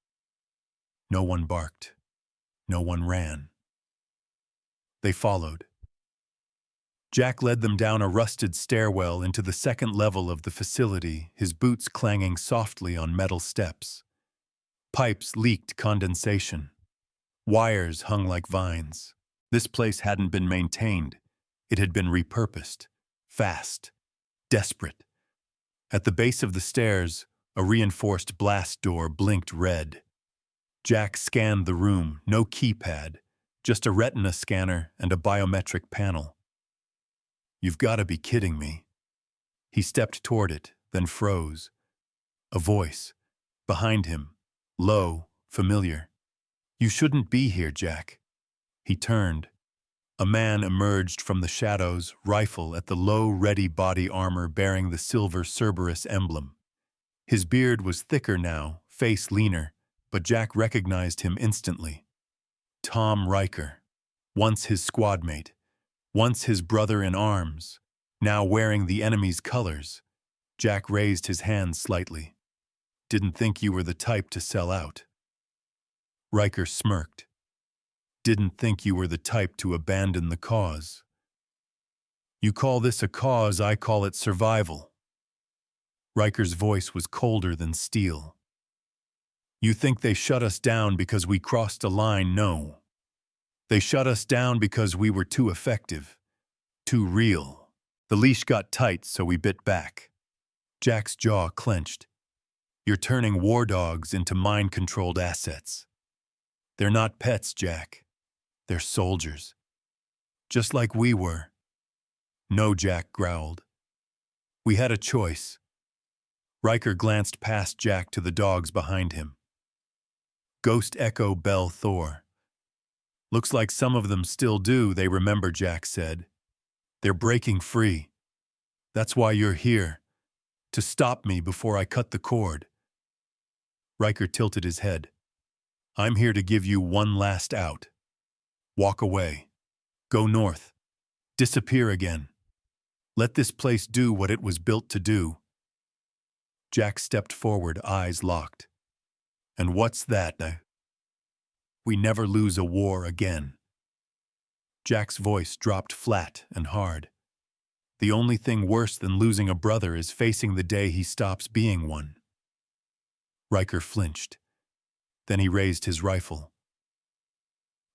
No one barked. No one ran. They followed. Jack led them down a rusted stairwell into the second level of the facility, his boots clanging softly on metal steps. Pipes leaked condensation. Wires hung like vines. This place hadn't been maintained. It had been repurposed. Fast. Desperate. At the base of the stairs, a reinforced blast door blinked red. Jack scanned the room, no keypad, just a retina scanner and a biometric panel. "You've got to be kidding me." He stepped toward it, then froze. A voice, behind him, low, familiar. "You shouldn't be here, Jack." He turned. A man emerged from the shadows, rifle at the low, ready body armor bearing the silver Cerberus emblem. His beard was thicker now, face leaner, but Jack recognized him instantly. Tom Riker, once his squad mate, once his brother in arms, now wearing the enemy's colors. Jack raised his hand slightly. "Didn't think you were the type to sell out." Riker smirked. "Didn't think you were the type to abandon the cause." "You call this a cause, I call it survival." Riker's voice was colder than steel. "You think they shut us down because we crossed a line? No. They shut us down because we were too effective, too real. The leash got tight, so we bit back." Jack's jaw clenched. "You're turning war dogs into mind-controlled assets." "They're not pets, Jack. They're soldiers. Just like we were." "No," Jack growled. "We had a choice." Riker glanced past Jack to the dogs behind him. "Ghost, Echo, Bell, Thor." "Looks like some of them still do, they remember," Jack said. "They're breaking free. That's why you're here. To stop me before I cut the cord." Riker tilted his head. "I'm here to give you one last out. Walk away. Go north. Disappear again. Let this place do what it was built to do." Jack stepped forward, eyes locked. "And what's that? We never lose a war again." Jack's voice dropped flat and hard. "The only thing worse than losing a brother is facing the day he stops being one." Riker flinched. Then he raised his rifle.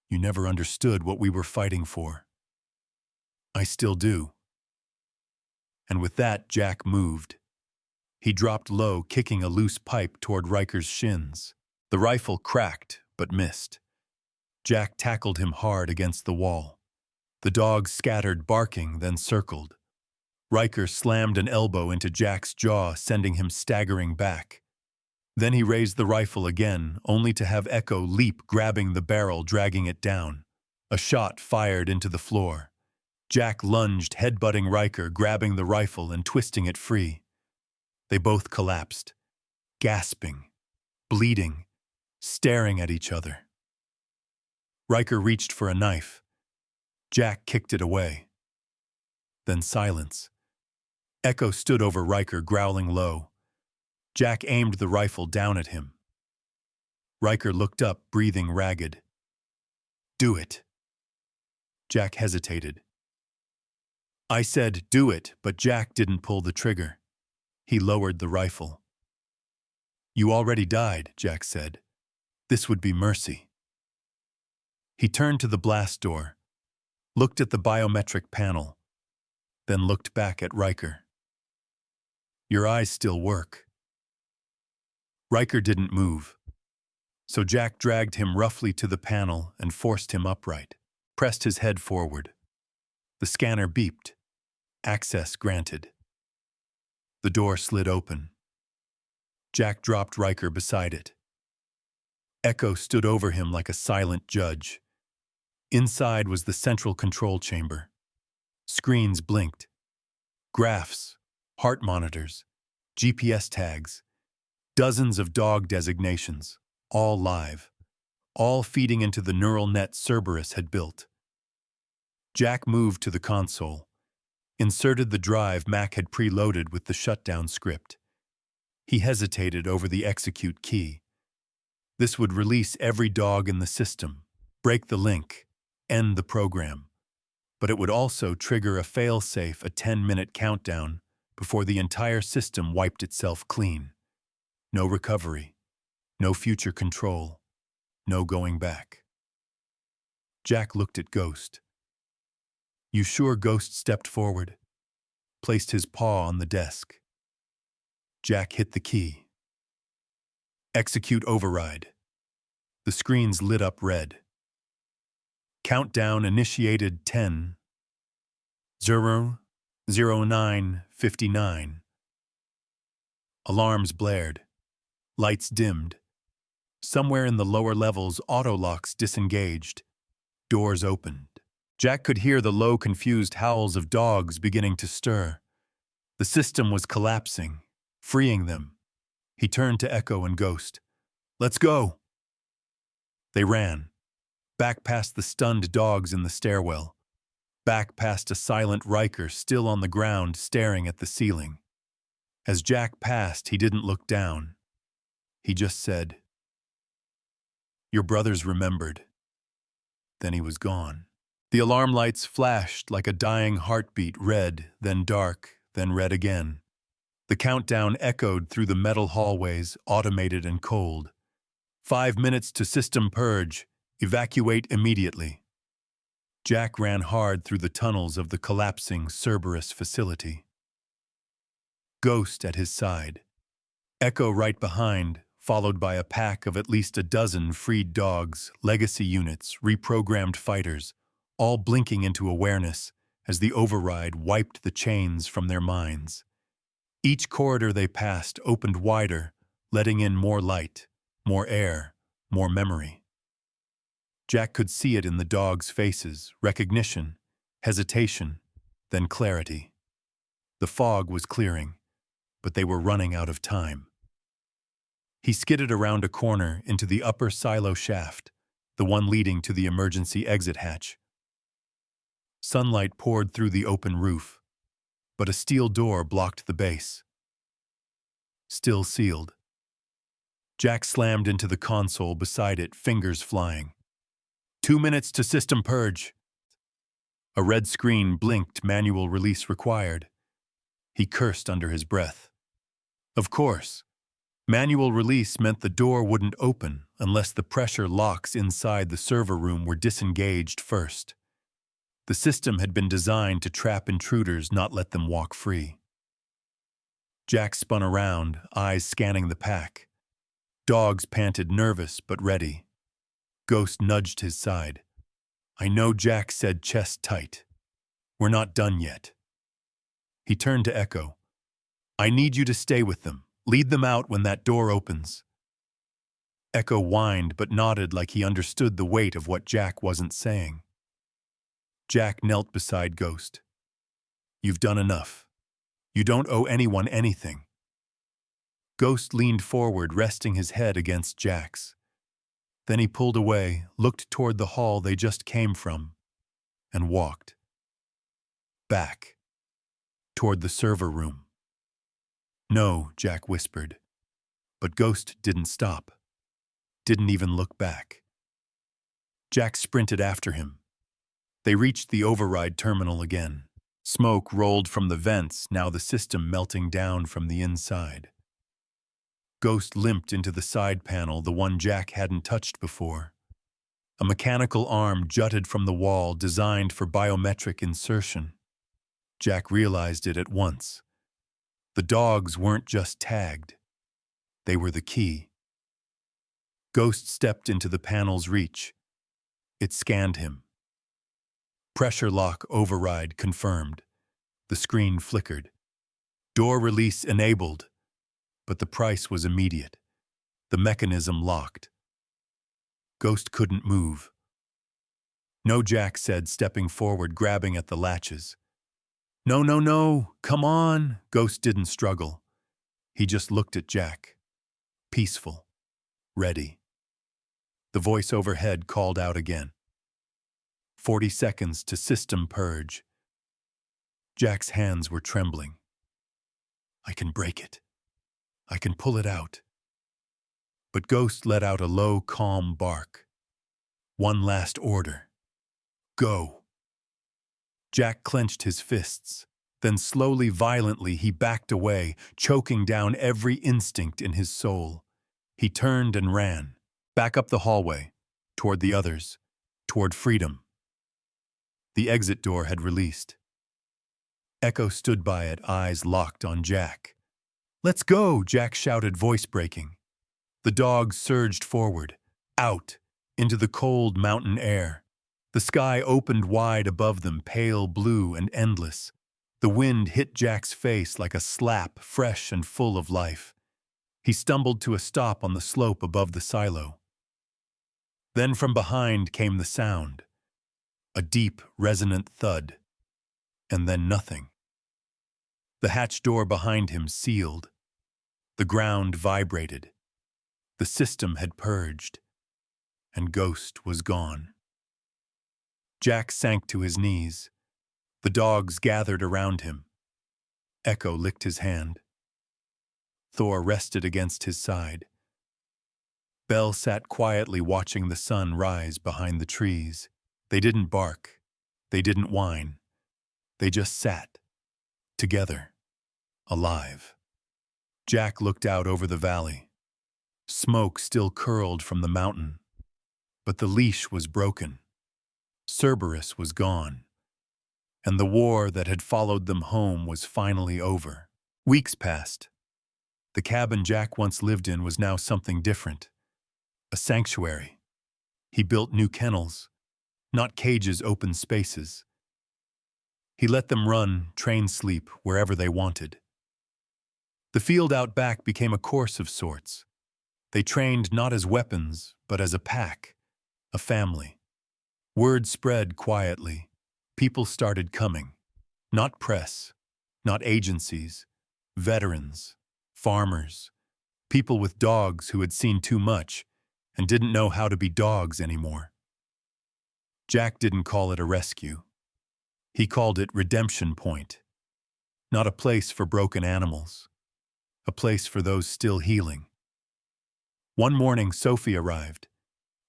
"You never understood what we were fighting for." "I still do." And with that, Jack moved. He dropped low, kicking a loose pipe toward Riker's shins. The rifle cracked, but missed. Jack tackled him hard against the wall. The dogs scattered, barking, then circled. Riker slammed an elbow into Jack's jaw, sending him staggering back. Then he raised the rifle again, only to have Echo leap, grabbing the barrel, dragging it down. A shot fired into the floor. Jack lunged, headbutting Riker, grabbing the rifle and twisting it free. They both collapsed, gasping, bleeding, staring at each other. Riker reached for a knife. Jack kicked it away. Then silence. Echo stood over Riker, growling low. Jack aimed the rifle down at him. Riker looked up, breathing ragged. "Do it." Jack hesitated. "I said, do it," but Jack didn't pull the trigger. He lowered the rifle. "You already died," Jack said. "This would be mercy." He turned to the blast door, looked at the biometric panel, then looked back at Riker. "Your eyes still work." Riker didn't move, so Jack dragged him roughly to the panel and forced him upright, pressed his head forward. The scanner beeped. Access granted. The door slid open. Jack dropped Riker beside it. Echo stood over him like a silent judge. Inside was the central control chamber. Screens blinked. Graphs, heart monitors, GPS tags, dozens of dog designations, all live, all feeding into the neural net Cerberus had built. Jack moved to the console, inserted the drive Mac had preloaded with the shutdown script. He hesitated over the execute key. This would release every dog in the system, break the link, end the program. But it would also trigger a fail-safe, a 10-minute countdown before the entire system wiped itself clean. No recovery, no future control, no going back. Jack looked at Ghost. "You sure?" Ghost stepped forward, placed his paw on the desk. Jack hit the key. "Execute override." The screens lit up red. Countdown initiated 10, 0, 09, 59. Alarms blared. Lights dimmed. Somewhere in the lower levels, autolocks disengaged. Doors opened. Jack could hear the low, confused howls of dogs beginning to stir. The system was collapsing, freeing them. He turned to Echo and Ghost. "Let's go!" They ran. Back past the stunned dogs in the stairwell. Back past a silent Riker still on the ground staring at the ceiling. As Jack passed, he didn't look down. He just said, "Your brothers remembered." Then he was gone. The alarm lights flashed like a dying heartbeat, red, then dark, then red again. The countdown echoed through the metal hallways, automated and cold. 5 minutes to system purge. Evacuate immediately. Jack ran hard through the tunnels of the collapsing Cerberus facility. Ghost at his side. Echo right behind, followed by a pack of at least a dozen freed dogs, legacy units, reprogrammed fighters, all blinking into awareness as the override wiped the chains from their minds. Each corridor they passed opened wider, letting in more light, more air, more memory. Jack could see it in the dogs' faces, recognition, hesitation, then clarity. The fog was clearing, but they were running out of time. He skidded around a corner into the upper silo shaft, the one leading to the emergency exit hatch. Sunlight poured through the open roof, but a steel door blocked the base. Still sealed. Jack slammed into the console beside it, fingers flying. 2 minutes to system purge. A red screen blinked, manual release required. He cursed under his breath. Of course, manual release meant the door wouldn't open unless the pressure locks inside the server room were disengaged first. The system had been designed to trap intruders, not let them walk free. Jack spun around, eyes scanning the pack. Dogs panted, nervous but ready. Ghost nudged his side. "I know," Jack said, chest tight. "We're not done yet." He turned to Echo. "I need you to stay with them. Lead them out when that door opens." Echo whined but nodded like he understood the weight of what Jack wasn't saying. Jack knelt beside Ghost. "You've done enough. You don't owe anyone anything." Ghost leaned forward, resting his head against Jack's. Then he pulled away, looked toward the hall they just came from, and walked. Back. Toward the server room. "No," Jack whispered. But Ghost didn't stop. Didn't even look back. Jack sprinted after him. They reached the override terminal again. Smoke rolled from the vents, now the system melting down from the inside. Ghost limped into the side panel, the one Jack hadn't touched before. A mechanical arm jutted from the wall, designed for biometric insertion. Jack realized it at once. The dogs weren't just tagged. They were the key. Ghost stepped into the panel's reach. It scanned him. Pressure lock override confirmed. The screen flickered. Door release enabled. But the price was immediate. The mechanism locked. Ghost couldn't move. "No," Jack said, stepping forward, grabbing at the latches. "No, no, no, come on." Ghost didn't struggle. He just looked at Jack. Peaceful. Ready. The voice overhead called out again. 40 seconds to system purge. Jack's hands were trembling. "I can break it. I can pull it out." But Ghost let out a low, calm bark. "One last order. Go." Jack clenched his fists. Then slowly, violently, he backed away, choking down every instinct in his soul. He turned and ran, back up the hallway, toward the others, toward freedom. The exit door had released. Echo stood by it, eyes locked on Jack. "Let's go," Jack shouted, voice breaking. The dogs surged forward. out, into the cold mountain air. The sky opened wide above them, pale blue and endless. The wind hit Jack's face like a slap, fresh and full of life. He stumbled to a stop on the slope above the silo. Then from behind came the sound, a deep, resonant thud, and then nothing. The hatch door behind him sealed. The ground vibrated. The system had purged, and Ghost was gone. Jack sank to his knees. The dogs gathered around him. Echo licked his hand. Thor rested against his side. Belle sat quietly watching the sun rise behind the trees. They didn't bark. They didn't whine. They just sat, together, alive. Jack looked out over the valley. Smoke still curled from the mountain, but the leash was broken. Cerberus was gone, and the war that had followed them home was finally over. Weeks passed. The cabin Jack once lived in was now something different. A sanctuary. He built new kennels, not cages, open spaces. He let them run, train sleep, wherever they wanted. The field out back became a course of sorts. They trained not as weapons, but as a pack, a family. Word spread quietly. People started coming. Not press, not agencies, veterans, farmers, people with dogs who had seen too much and didn't know how to be dogs anymore. Jack didn't call it a rescue. He called it Redemption Point. Not a place for broken animals, a place for those still healing. One morning, Sophie arrived.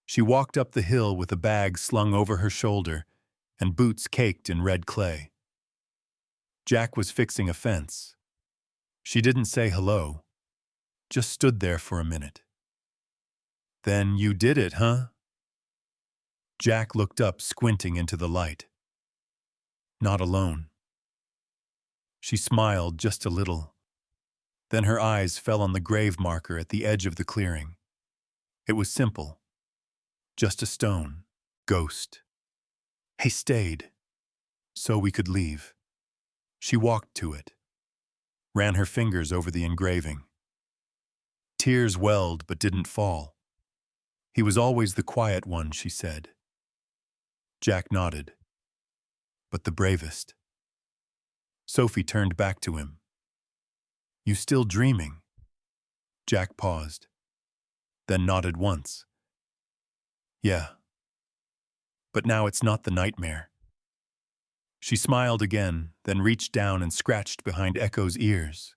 She walked up the hill with a bag slung over her shoulder and boots caked in red clay. Jack was fixing a fence. She didn't say hello, just stood there for a minute. "Then you did it, huh?" Jack looked up, squinting into the light. Not alone. She smiled just a little. Then her eyes fell on the grave marker at the edge of the clearing. It was simple. Just a stone. Ghost. He stayed, so we could leave. She walked to it, ran her fingers over the engraving. Tears welled but didn't fall. "He was always the quiet one," she said. Jack nodded. "But the bravest." Sophie turned back to him. "You still dreaming?" Jack paused, then nodded once. "Yeah. But now it's not the nightmare." She smiled again, then reached down and scratched behind Echo's ears.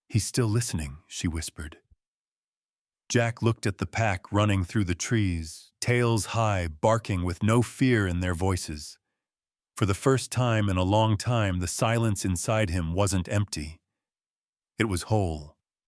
"He's still listening," she whispered. Jack looked at the pack running through the trees, tails high, barking with no fear in their voices. For the first time in a long time, the silence inside him wasn't empty. It was whole.